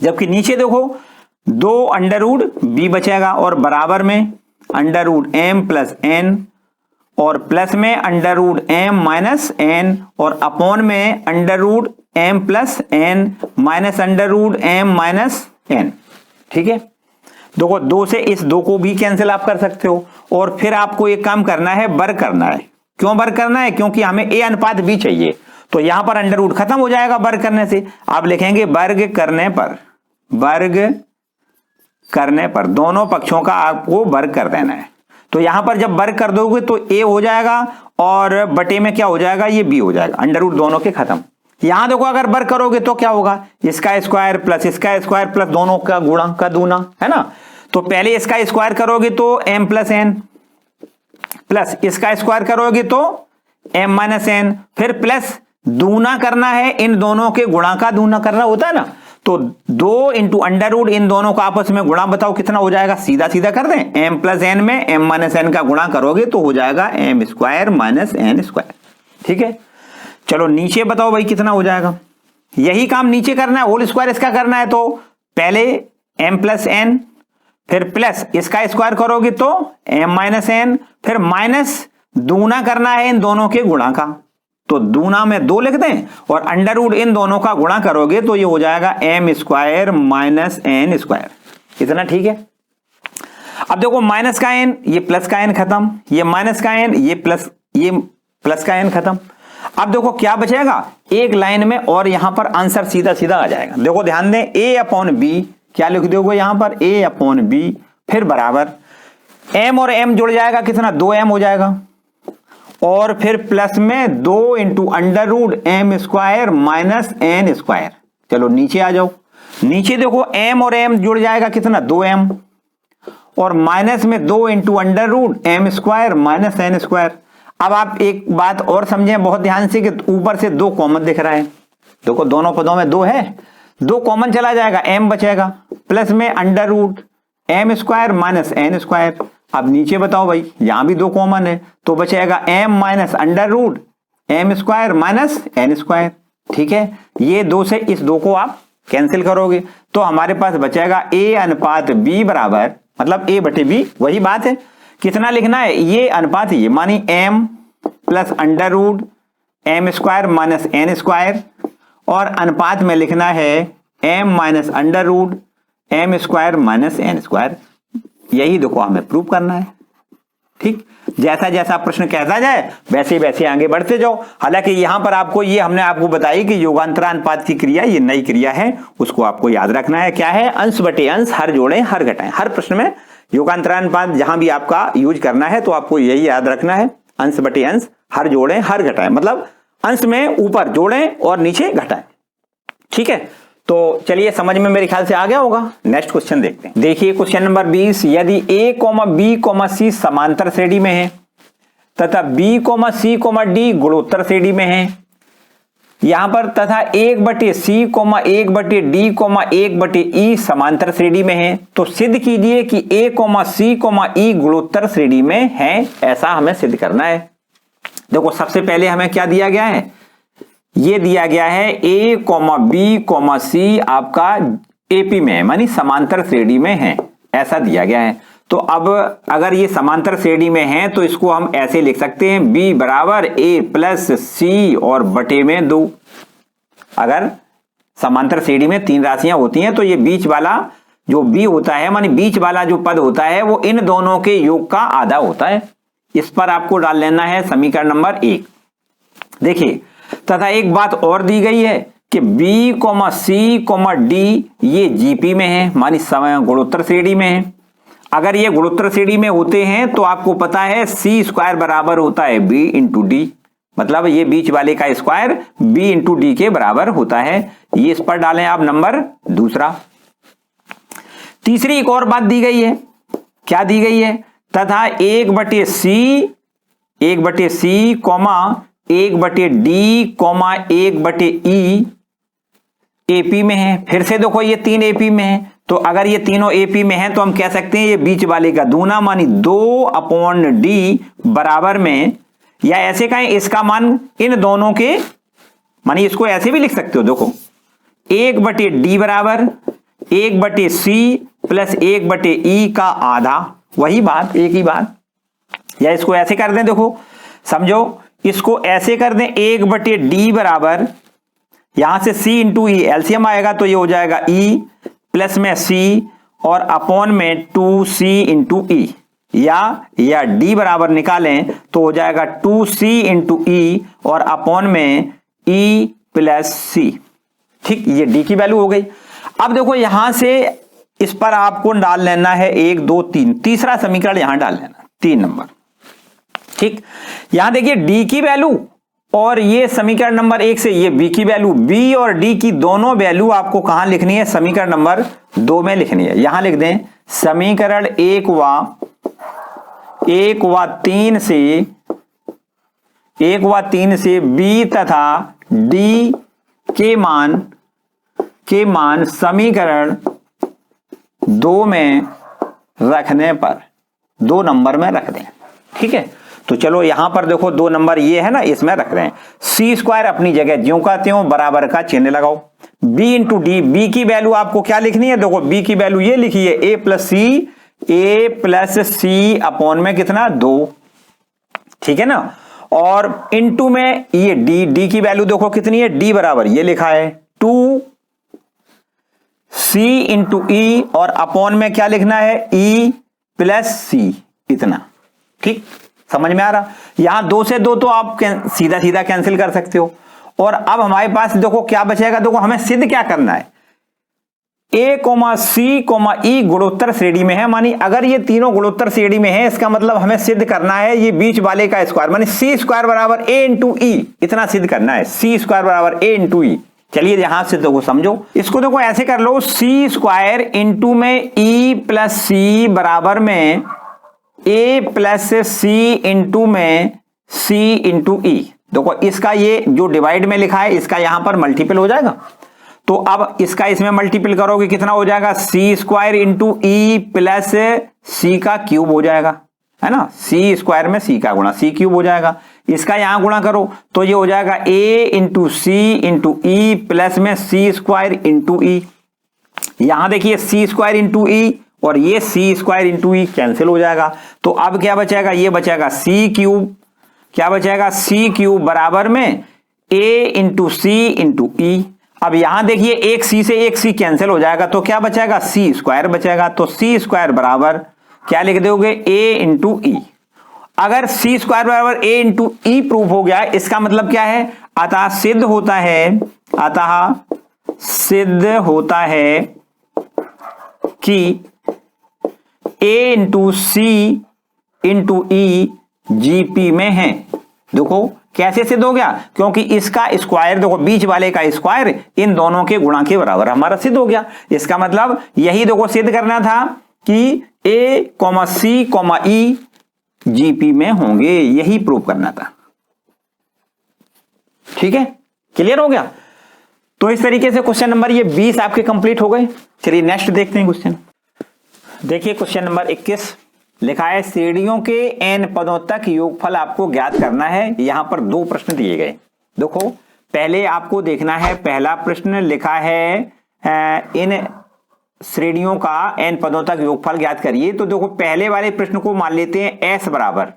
जबकि नीचे देखो 2 अंडर रूट बी बचेगा, और बराबर में under root m plus n, और प्लस में under root m minus n, और अपॉन में under root m plus n minus under root m minus n. ठीक है, देखो 2 से इस 2 को भी कैंसिल आप कर सकते हो, और फिर आपको एक काम करना है, वर्ग करना है। क्यों वर्ग करना है? क्योंकि हमें a अनुपात b चाहिए, तो यहां पर अंडर रूट खत्म हो जाएगा वर्ग करने से। आप लिखेंगे वर्ग करने पर दोनों पक्षों का आपको वर्ग कर देना है। तो यहां पर जब वर्ग कर दोगे तो a हो जाएगा और बटे में क्या हो जाएगा, ये b हो जाएगा, अंडर रूट दोनों के खत्म। यहां देखो अगर वर्ग करोगे तो क्या होगा, इसका स्क्वायर प्लस दोनों का गुणा का दूना, है ना। तो पहले इसका स्क्वायर करोगे तो m प्लस n, प्लस इसका स्क्वायर करोगे तो m माइनस n, फिर प्लस दूना करना है, इन दोनों के गुणा का दूना करना होता है ना। तो 2 इंटू अंडर रूट इन दोनों का आपस में गुणा, बताओ कितना हो जाएगा, सीधा सीधा कर दें, m प्लस n में m माइनस n का गुणा करोगे तो हो जाएगा m square minus n square. ठीक है, चलो नीचे बताओ भाई कितना हो जाएगा। यही काम नीचे करना है, होल स्क्वायर इसका करना है, तो पहले m प्लस n, फिर प्लस इसका स्क्वायर करोगे तो m माइनस n, फिर माइनस दूना करना है इन दोनों के गुणा का, तो दूना में 2 लिख दें, और अंडर रूट इन दोनों का गुणा करोगे तो ये हो जाएगा m square minus n square. इतना ठीक है। अब देखो माइनस का n, ये प्लस का n खत्म, ये माइनस का n, ये प्लस का n खत्म। अब देखो क्या बचेगा, एक लाइन में, और यहां पर आंसर सीधा सीधा आ जाएगा। देखो ध्यान दें, a अपॉन b, क्या लिख दोगे यहां पर, a अपॉन b, फिर बराबर m और m जुड़ जाएगा, कितना, 2m हो जाएगा, और फिर प्लस में 2 into under root m square minus n square. चलो नीचे आ जाओ, नीचे देखो m और m जुड़ जाएगा, कितना, 2m, और माइनस में 2 into under root m square minus n square. अब आप एक बात और समझें बहुत ध्यान से, कि ऊपर से 2 कॉमन दिख रहा है, देखो दोनों पदों में 2 है, 2 कॉमन चला जाएगा, m बचेगा, प्लस में under root m square minus n square. अब नीचे बताओ भाई, यहां भी 2 कॉमन है, तो बचेगा m minus under root m square minus n square. ठीक है, ये 2 से इस 2 को आप कैंसिल करोगे तो हमारे पास बचेगा a अनुपात b बराबर, मतलब a बटे b, वही बात है, कितना लिखना है, ये अनुपात, ये मानी m plus under root m square minus n square, और अनुपात में लिखना है m minus under root m square minus n square. यही देखो हमें प्रूव करना है। ठीक, जैसा जैसा प्रश्न कहता जाए वैसे वैसे आगे बढ़ते जाओ। हालांकि यहां पर आपको ये हमने आपको बताई कि योगांतरानुपात की क्रिया, ये नई क्रिया है, उसको आपको याद रखना है। क्या है, अंश बटे अंश, हर जोड़ें हर घटाएं। हर प्रश्न में योगांतरानुपात जहां भी आपका यूज करना है तो आपको यही याद रखना है, अंश बटे अंश, हर जोड़ें हर घटाएं, मतलब अंश में ऊपर जोड़ें और नीचे घटाएं। ठीक है, तो चलिए समझ में मेरे ख्याल से आ गया होगा। नेक्स्ट क्वेश्चन देखते हैं। देखिए क्वेश्चन नंबर 20, यदि a, b, c समांतर श्रेणी में है तथा b, c, d गुणोत्तर श्रेणी में है, यहां पर तथा 1/c, 1/d, 1/e समांतर श्रेणी में है, तो सिद्ध कीजिए कि a, c, e गुणोत्तर श्रेणी में है। ऐसा हमें सिद्ध करना है। देखो सबसे पहले हमें क्या दिया गया है, ये दिया गया है a, b, c आपका AP में है, मानी समांतर श्रेणी में है, ऐसा दिया गया है। तो अब अगर ये समांतर श्रेणी में है तो इसको हम ऐसे लिख सकते हैं, b बराबर a प्लस c और बटे में 2। अगर समांतर श्रेणी में 3 राशियां होती हैं तो ये बीच वाला जो b होता है, मानी बीच वाला जो पद होता है वो इन दोनों के योग का आधा होता है। इस पर आपको डाल लेना है समीकरण नंबर 1। देखिए, तथा एक बात और दी गई है कि b, c, d ये GP में है, मानी गुणोत्तर श्रेणी में है। अगर ये गुणोत्तर श्रेणी में होते हैं तो आपको पता है c स्क्वायर बराबर होता है b इंटू डी, मतलब ये बीच वाले का स्क्वायर b इंटू डी के बराबर होता है। ये इस पर डालें आप नंबर 2। तीसरी एक और बात दी गई है, क्या दी गई है, तथा 1/c, 1/c, 1/d, 1/e AP में है। फिर से देखो ये 3 AP में है, तो अगर ये तीनों AP में है तो हम कह सकते हैं ये बीच वाले का दूना, मानी 2/d बराबर में, या ऐसे कहें इसका मान इन दोनों के, मानी इसको ऐसे भी लिख सकते हो, देखो 1/d बराबर 1/c प्लस 1/e का आधा, वही बात, एक ही बात। या इसको ऐसे कर दें, देखो समझो, इसको ऐसे कर दें 1/d बराबर, यहां से c इंटू ई एलसीएम आएगा तो ये हो जाएगा e प्लस में c और अपॉन में 2c इंटू ई, या d बराबर निकालें तो हो जाएगा 2c इंटू ई और अपॉन में e प्लस सी। ठीक, ये d की वैल्यू हो गई। अब देखो यहां से इस पर आपको डाल लेना है 1 2 3, तीसरा समीकरण यहां डाल लेना 3 नंबर। ठीक, यहां देखिए d की वैल्यू और ये समीकरण नंबर 1 से ये b की वैल्यू, b और d की दोनों वैल्यू आपको कहां लिखनी है, समीकरण नंबर 2 में लिखनी है। यहां लिख दें समीकरण 1 व 3 से b तथा d के मान समीकरण 2 में रखने पर 2 नंबर में रख दें। ठीक है, तो चलो यहां पर देखो 2 नंबर ये है ना, इसमें रख रहे हैं। सी स्क्वायर अपनी जगह ज्यों का त्यों बराबर का चिन्ह लगाओ। b इंटू डी, बी की वैल्यू आपको क्या लिखनी है, देखो b की वैल्यू ये लिखी है a प्लस सी अपॉन में कितना 2। ठीक है ना, और इंटू में ये d की वैल्यू देखो कितनी है, d बराबर ये लिखा है 2c इंटू ई और अपॉन में क्या लिखना है e प्लस सी, इतना। ठीक, समझ में आ रहा। यहां 2 से 2 तो आप सीधा सीधा कैंसिल कर सकते हो। और अब हमारे पास देखो क्या बचेगा, देखो हमें सिद्ध क्या करना है, a, c, e गुणोत्तर श्रेणी में है। मानी अगर ये तीनों गुणोत्तर श्रेणी में है, इसका मतलब हमें सिद्ध करना है ये बीच वाले का स्क्वायर, मानी c स्क्वायर बराबर a इंटू ई, इतना सिद्ध करना है, c स्क्वायर बराबर a इंटू ई। चलिए यहां से देखो समझो, इसको देखो ऐसे कर लो, c स्क्वायर इंटू में e प्लस सी बराबर में a प्लस सी इंटू में c इंटू ई। देखो इसका ये जो डिवाइड में लिखा है इसका यहां पर मल्टीपल हो जाएगा, तो अब इसका इसमें मल्टीपल करोगे कितना हो जाएगा, c square into e plus c का क्यूब हो जाएगा, है ना। c स्क्वायर में c का गुणा c क्यूब हो जाएगा, इसका यहां गुणा करो तो ये हो जाएगा a into c into e plus में c स्क्वायर इंटू ई। यहां देखिए c स्क्वायर इंटू ई और ये c square into e cancel हो जाएगा, तो अब क्या बचेगा, ये बचेगा c क्यूब, क्या बचेगा c क्यूब बराबर में a इंटू सी इंटू ई। अब यहां देखिए एक c से एक c कैंसिल हो जाएगा, तो क्या बचेगा c स्क्वायर बचेगा, तो c स्क्वायर बराबर क्या लिख दोगे a इंटू ई। अगर c स्क्वायर बराबर a इंटू ई प्रूफ हो गया, इसका मतलब क्या है, अतः सिद्ध होता है कि a into c into e GP में है। देखो कैसे सिद्ध हो गया, क्योंकि इसका स्क्वायर देखो बीच वाले का स्क्वायर इन दोनों के गुणा के बराबर हमारा सिद्ध हो गया। इसका मतलब यही देखो सिद्ध करना था कि a, c, e जीपी में होंगे, यही प्रूव करना था। ठीक है, क्लियर हो गया। तो इस तरीके से क्वेश्चन नंबर ये 20 आपके कंप्लीट हो गए। चलिए नेक्स्ट देखते हैं क्वेश्चन। देखिए क्वेश्चन नंबर 21 लिखा है, श्रेणियों के n पदों तक योगफल आपको ज्ञात करना है। यहां पर 2 प्रश्न दिए गए। देखो पहले आपको देखना है, पहला प्रश्न लिखा है इन श्रेणियों का n पदों तक योगफल ज्ञात करिए। तो देखो पहले वाले प्रश्न को मान लेते हैं s बराबर,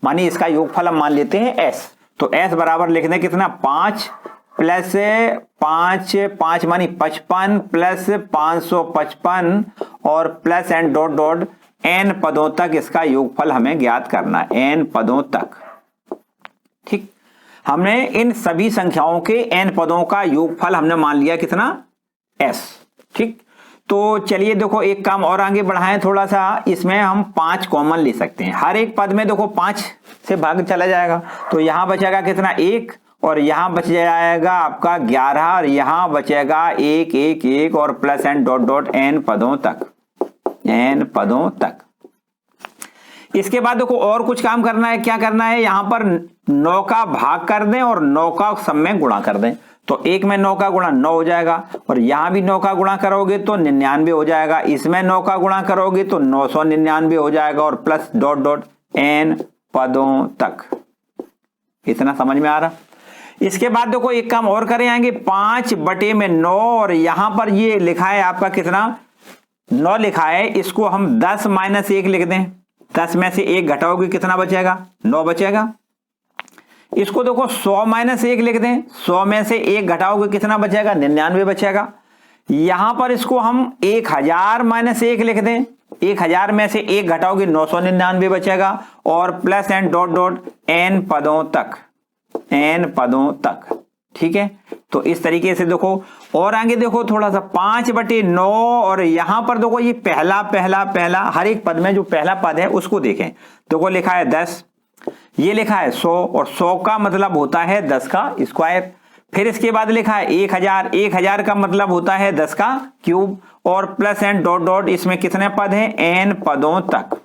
मानी इसका योगफल हम मान लेते हैं s। तो s बराबर लिखने कितना 5 प्लस 5 मानी 55 प्लस 555 और plus and dot dot n पदों तक इसका योगफल हमें ज्ञात करना है, n पदों तक। ठीक, हमने इन सभी संख्याओं के n पदों का योगफल हमने मान लिया कितना s। ठीक, तो चलिए देखो एक काम और आगे बढ़ाएं थोड़ा सा, इसमें हम 5 कॉमन ले सकते हैं। हर एक पद में देखो 5 से भाग चला जाएगा, तो यहां बचेगा कितना 1 और यहां बच जाएगा आपका 11 और यहां बचेगा 1 1 1 और plus and dot dot n पदों तक। इसके बाद देखो और कुछ काम करना है, क्या करना है, यहां पर 9 का भाग कर दें और 9 का सब में गुणा कर दें। तो 1 में 9 का गुणा 9 हो जाएगा और यहां भी 9 का गुणा करोगे तो 99 हो जाएगा, इसमें 9 का गुणा करोगे तो 999 हो जाएगा और प्लस डॉट डॉट n पदों तक। इतना समझ में आ रहा। इसके बाद देखो एक काम और करें आएंगे, 5/9 और यहां पर ये लिखा है आपका कितना 9 लिखा है, इसको हम 10 - 1 लिख दें। 10 में से 1 घटाओगे कितना बचेगा 9 बचेगा। इसको देखो 100 - 1 लिख दें, 100 में से 1 घटाओगे कितना बचेगा 99 बचेगा। यहां पर इसको हम 1000 माइनस 1 लिख दें। 1000 में से 1 घटाओगे 999 बचेगा, और plus and dot dot n पदों तक। ठीक है, तो इस तरीके से देखो। और आगे देखो थोड़ा सा 5/9, और यहां पर देखो ये पहला हर एक पद में जो पहला पद है उसको देखें। देखो लिखा है 10, ये लिखा है 100, और 100 का मतलब होता है 10 का स्क्वायर। फिर इसके बाद लिखा है 1000, 1000 का मतलब होता है 10 का क्यूब, और प्लस एंड डॉट डॉट इसमें कितने पद हैं, n पदों तक।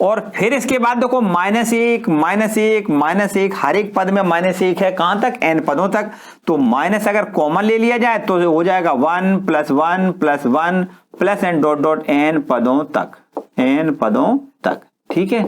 और फिर इसके बाद देखो -1, हर एक पद में -1 है, कहां तक, n पदों तक। तो माइनस अगर कॉमन ले लिया जाए तो हो जाएगा 1 + 1 + 1 plus and dot dot n पदों तक। ठीक है,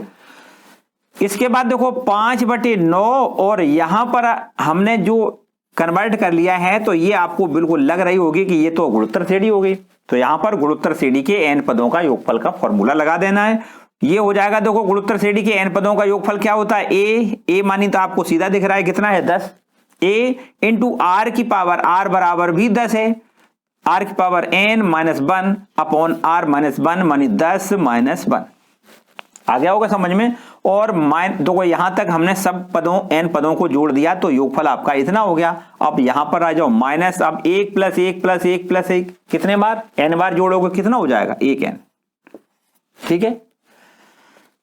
इसके बाद देखो 5/9, और यहां पर हमने जो कन्वर्ट कर लिया है तो ये आपको बिल्कुल लग रही होगी कि ये तो गुणोत्तर श्रेणी हो गई। तो यहां पर गुणोत्तर श्रेणी के n पदों का योगफल का फॉर्मूला लगा देना है। ये हो जाएगा, देखो गुणोत्तर श्रेणी के n पदों का योगफल क्या होता है, a मानी तो आपको सीधा दिख रहा है कितना है, 10, a इंटू r की पावर, r बराबर भी 10 है, r की पावर n - 1 अपॉन r - 1 मानी 10 - 1। आ गया होगा समझ में। और देखो यहां तक हमने सब पदों n पदों को जोड़ दिया तो योगफल आपका इतना हो गया। अब यहां पर आ जाओ माइनस, अब 1 + 1 + 1 + 1 कितने बार, n बार जोड़ोगे कितना हो जाएगा, 1n। ठीक है,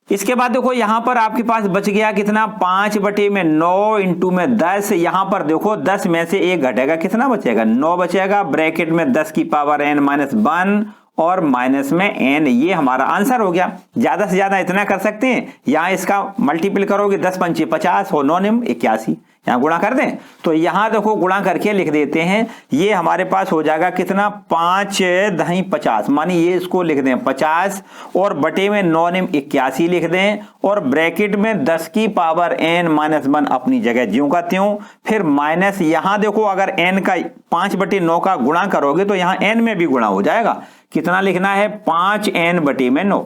इसके बाद देखो यहां पर आपके पास बच गया कितना, 5/9 इंटू में 10। यहां पर देखो 10 में से 1 घटेगा, कितना बचेगा, 9 बचेगा, ब्रैकेट में 10 की पावर n - 1 और माइनस में n। ये हमारा आंसर हो गया। ज्यादा से ज्यादा इतना कर सकते हैं, यहां इसका मल्टीपल करोगे 10 × 5 = 50 और 9 × 81, यहां गुणा कर दें तो यहां देखो गुणा करके लिख देते हैं। ये हमारे पास हो जाएगा कितना, 5 × 10 = 50, मानी ये इसको लिख दें 50, और बटे में 9 × 81 लिख दें, और ब्रैकेट में 10 की पावर n - 1 अपनी जगह ज्यों का त्यों। फिर माइनस, यहां देखो अगर n का 5/9 का गुणा करोगे तो यहां n में भी गुणा हो जाएगा। कितना लिखना है, 5n/9।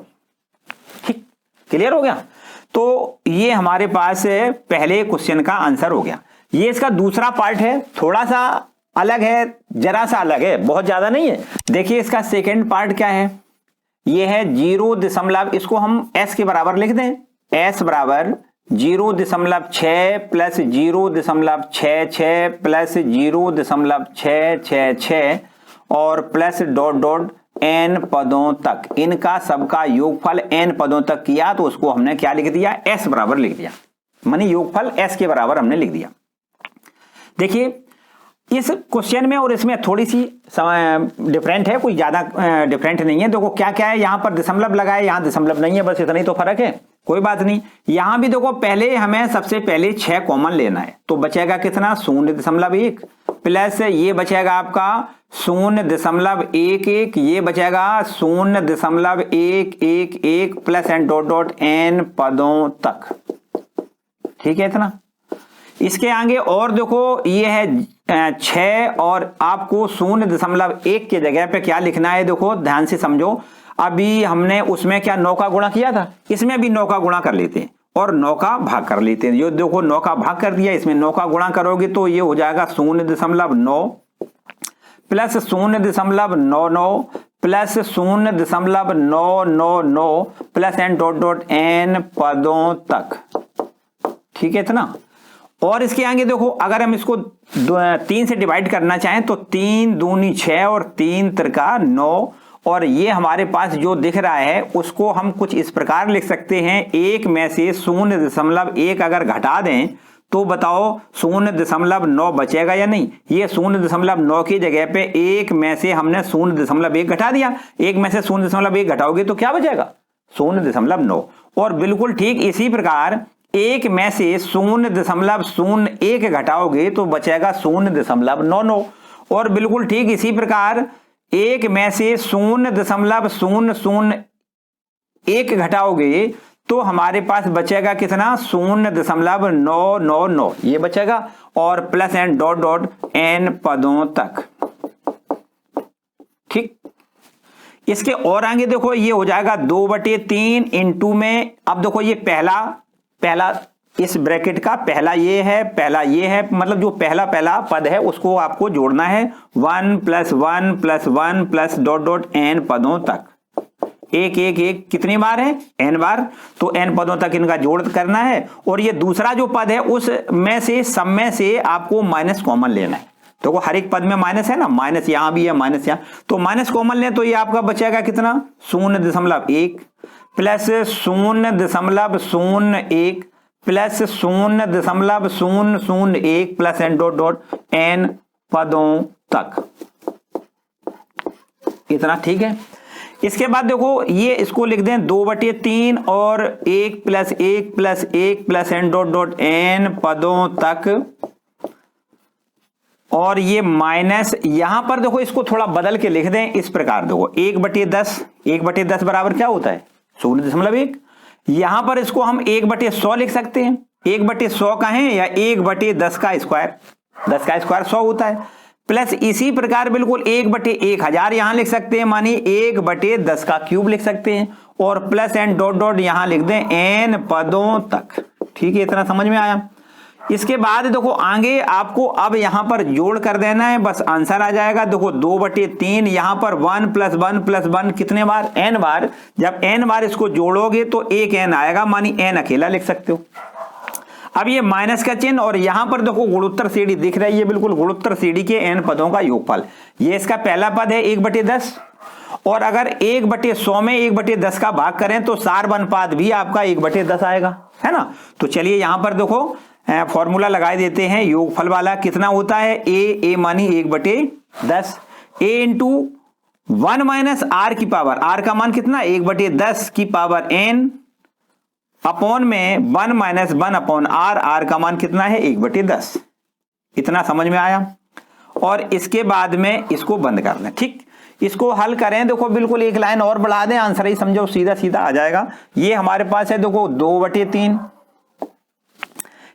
ठीक, क्लियर हो गया। तो ये हमारे पास पहले क्वेश्चन का आंसर हो गया। ये इसका दूसरा पार्ट है, थोड़ा सा अलग है, जरा सा अलग है, बहुत ज्यादा नहीं है। देखिए इसका सेकंड पार्ट क्या है, ये है 0 इसको हम s के बराबर लिख दें, s बराबर 0.6 प्लस 0.66 प्लस 0.666 और प्लस डॉट डॉट n पदों तक, इनका सबका योगफल n पदों तक किया तो उसको हमने क्या लिख दिया, s बराबर लिख दिया, मानी योगफल s के बराबर हमने लिख दिया। देखिए इस क्वेश्चन में और इसमें थोड़ी सी डिफरेंट है, कोई ज्यादा डिफरेंट नहीं है। देखो क्या क्या है, यहां पर दशमलव लगाए, यहां दशमलव नहीं है, बस इतना ही तो फर्क है, कोई बात नहीं। यहां भी देखो पहले हमें सबसे पहले 6 कॉमन लेना है, तो बचेगा कितना, 0.1 प्लस ये बचेगा आपका 0.11, ये बचेगा 0.111 plus and dot dot n पदों तक। ठीक है इतना। इसके आगे और देखो ये है 6 और आपको 0.1 के जगह पे क्या लिखना है, देखो ध्यान से समझो। अभी हमने उसमें क्या 9 का गुणा किया था, इसमें भी 9 का गुणा कर लेते हैं और 9 का भाग कर लेते हैं। ये देखो 9 का भाग कर दिया, इसमें 9 का गुणा करोगे तो ये हो जाएगा 0.9 plus 0.99 plus 0.999 plus n dot dot n पदों तक। ठीक है इतना। और इसके आगे देखो अगर हम इसको 3 से डिवाइड करना चाहें तो 3 दूनी 6 और 3 त्रिका 9, और ये हमारे पास जो दिख रहा है उसको हम कुछ इस प्रकार लिख सकते हैं, 1 में से 0.1 अगर घटा दें तो बताओ 0.9 बचेगा या नहीं। ये 0.9 की जगह पे 1 में से हमने 0.1 घटा दिया, 1 में से 0.1 घटाओगे तो क्या बचेगा, 0.9। और बिल्कुल ठीक इसी प्रकार 1 में से 0.01 घटाओगे तो बचेगा 0.99। और बिल्कुल ठीक इसी प्रकार 1 में से 0.001 घटाओगे तो हमारे पास बचेगा कितना, 0.999 ये बचेगा, और plus and dot dot n पदों तक। ठीक। इसके और आगे देखो ये हो जाएगा 2/3 इंटू में, अब देखो ये पहला इस ब्रैकेट का पहला ये है, मतलब जो पहला पद है उसको आपको जोड़ना है 1 + 1 + 1 प्लस डॉट डॉट n पदों तक। एक एक एक कितनी बार है? n बार। तो n पदों तक इनका जोड़ करना है। और ये दूसरा जो पद है उस में से सब में से आपको माइनस कॉमन लेना है। तो हर एक पद में माइनस है ना, माइनस यहां भी है, माइनस यहां, तो माइनस कॉमन लें तो ये आपका बचेगा कितना? 0.1 plus 0.001 plus 0.001 plus n dot dot n पदों तक। इतना ठीक है। इसके बाद देखो ये इसको लिख दें 2/3 और 1 + 1 + 1 plus n dot dot n पदों तक। और ये माइनस यहां पर देखो इसको थोड़ा बदल के लिख दें इस प्रकार। देखो 1/10 बराबर क्या होता है? 0.1। यहां पर इसको हम 1/100 लिख सकते हैं। 1/100 कहें या 1/10 का स्क्वायर, 10 का स्क्वायर 100 होता है। प्लस इसी प्रकार बिल्कुल 1/1000 यहां लिख सकते हैं, मानी 1/10 का क्यूब लिख सकते हैं। और प्लस n डॉट डॉट यहां लिख दें n पदों तक। ठीक है, इतना समझ में आया। इसके बाद देखो आगे आपको अब यहां पर जोड़ कर देना है, बस आंसर आ जाएगा। देखो 2/3 यहां पर 1 + 1 + 1 कितने बार? n बार। जब n बार इसको जोड़ोगे तो एक n आएगा, मानी n अकेला लिख सकते हो। अब ये माइनस का चिन्ह और यहां पर देखो गुणोत्तर सीढ़ी दिख रही है, बिल्कुल गुणोत्तर सीढ़ी के n पदों का योगफल। ये इसका पहला पद है 1/10, और अगर 1/100 में 1/10 का भाग करें तो सार अनुपात भी आपका 1/10 आएगा, है ना। तो चलिए यहां पर देखो फॉर्मूला लगा देते हैं योगफल वाला। कितना होता है? a मानी 1/10 a इंटू 1 माइनस r की पावर, r का मान कितना? 1/10 की पावर n अपॉन में 1 माइनस 1 अपॉन r का मान कितना है? 1/10। इतना समझ में आया। और इसके बाद में इसको बंद कर लें। ठीक, इसको हल करें। देखो बिल्कुल एक लाइन और बढ़ा दें, आंसर ही समझो, सीधा सीधा आ जाएगा। ये हमारे पास है देखो 2/3।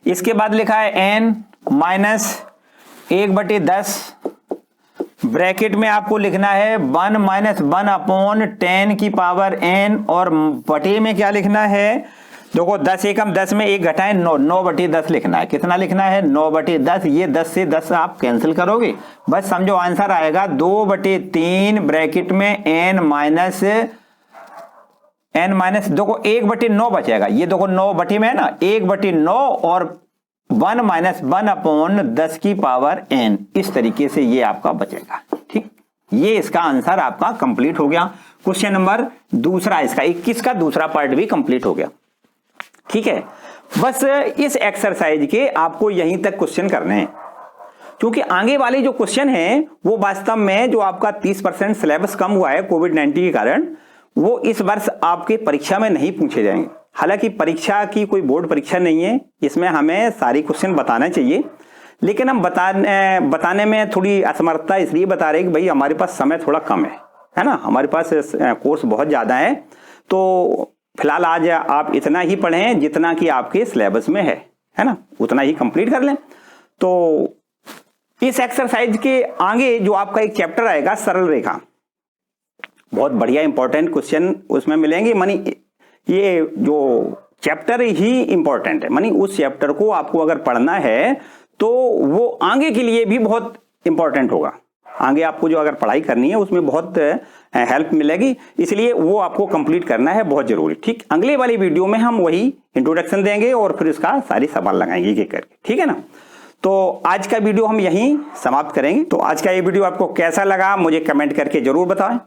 इसके बाद लिखा है n माइनस 1/10, ब्रैकेट में आपको लिखना है 1 माइनस 1 अपॉन 10 की पावर n, और बटे में क्या लिखना है? देखो 10 एकम 10 में 1 घटाएं 9/10 लिखना है। कितना लिखना है? 9/10। ये 10 से 10 आप कैंसिल करोगे, बस समझो आंसर आएगा 2/3 ब्रैकेट में n माइनस देखो 1/9 बचेगा। ये देखो 9 में है ना, 1/9 और 1 माइनस 1 अपॉन 10 की पावर n, इस तरीके से ये आपका बचेगा। ठीक, ये इसका आंसर आपका कंप्लीट हो गया। क्वेश्चन नंबर दूसरा, इसका 21 का दूसरा पार्ट भी कंप्लीट हो गया। ठीक है, बस इस एक्सरसाइज के आपको यहीं तक क्वेश्चन करने हैं, क्योंकि आगे वाले जो क्वेश्चन है वो वास्तव में जो आपका 30% सिलेबस कम हुआ है कोविड-19 के कारण, वो इस वर्ष आपके परीक्षा में नहीं पूछे जाएंगे। हालांकि परीक्षा की कोई बोर्ड परीक्षा नहीं है, इसमें हमें सारी क्वेश्चन बताना चाहिए, लेकिन हम बताने में थोड़ी असमर्थता इसलिए बता रहे हैं कि भाई हमारे पास समय थोड़ा कम है ना, हमारे पास कोर्स बहुत ज़्यादा है। तो फिलहाल आज आप इतना ही पढ़ें जितना कि आपके सिलेबस में है ना, उतना ही कंप्लीट कर लें। तो इस एक्सरसाइज के आगे जो आपका एक चैप्टर आएगा सरल रेखा, बहुत बढ़िया इंपॉर्टेंट क्वेश्चन उसमें मिलेंगे। मानी ये जो चैप्टर ही इंपॉर्टेंट है, मानी उस चैप्टर को आपको अगर पढ़ना है तो वो आगे के लिए भी बहुत इंपॉर्टेंट होगा। आगे आपको जो अगर पढ़ाई करनी है उसमें बहुत हेल्प मिलेगी, इसलिए वो आपको कंप्लीट करना है, बहुत जरूरी। ठीक, अगले वाली वीडियो में हम वही इंट्रोडक्शन देंगे और फिर इसका सारी सवाल लगाएंगे एक करके, ठीक है ना। तो आज का वीडियो हम यहीं समाप्त करेंगे। तो आज का ये वीडियो आपको कैसा लगा मुझे कमेंट करके जरूर बताएं,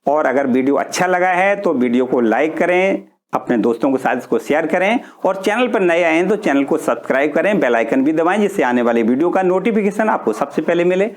और अगर वीडियो अच्छा लगा है तो वीडियो को लाइक करें, अपने दोस्तों के साथ इसको शेयर करें, और चैनल पर नए आए हैं तो चैनल को सब्सक्राइब करें, बेल आइकन भी दबाएं, जिससे आने वाले वीडियो का नोटिफिकेशन आपको सबसे पहले मिले।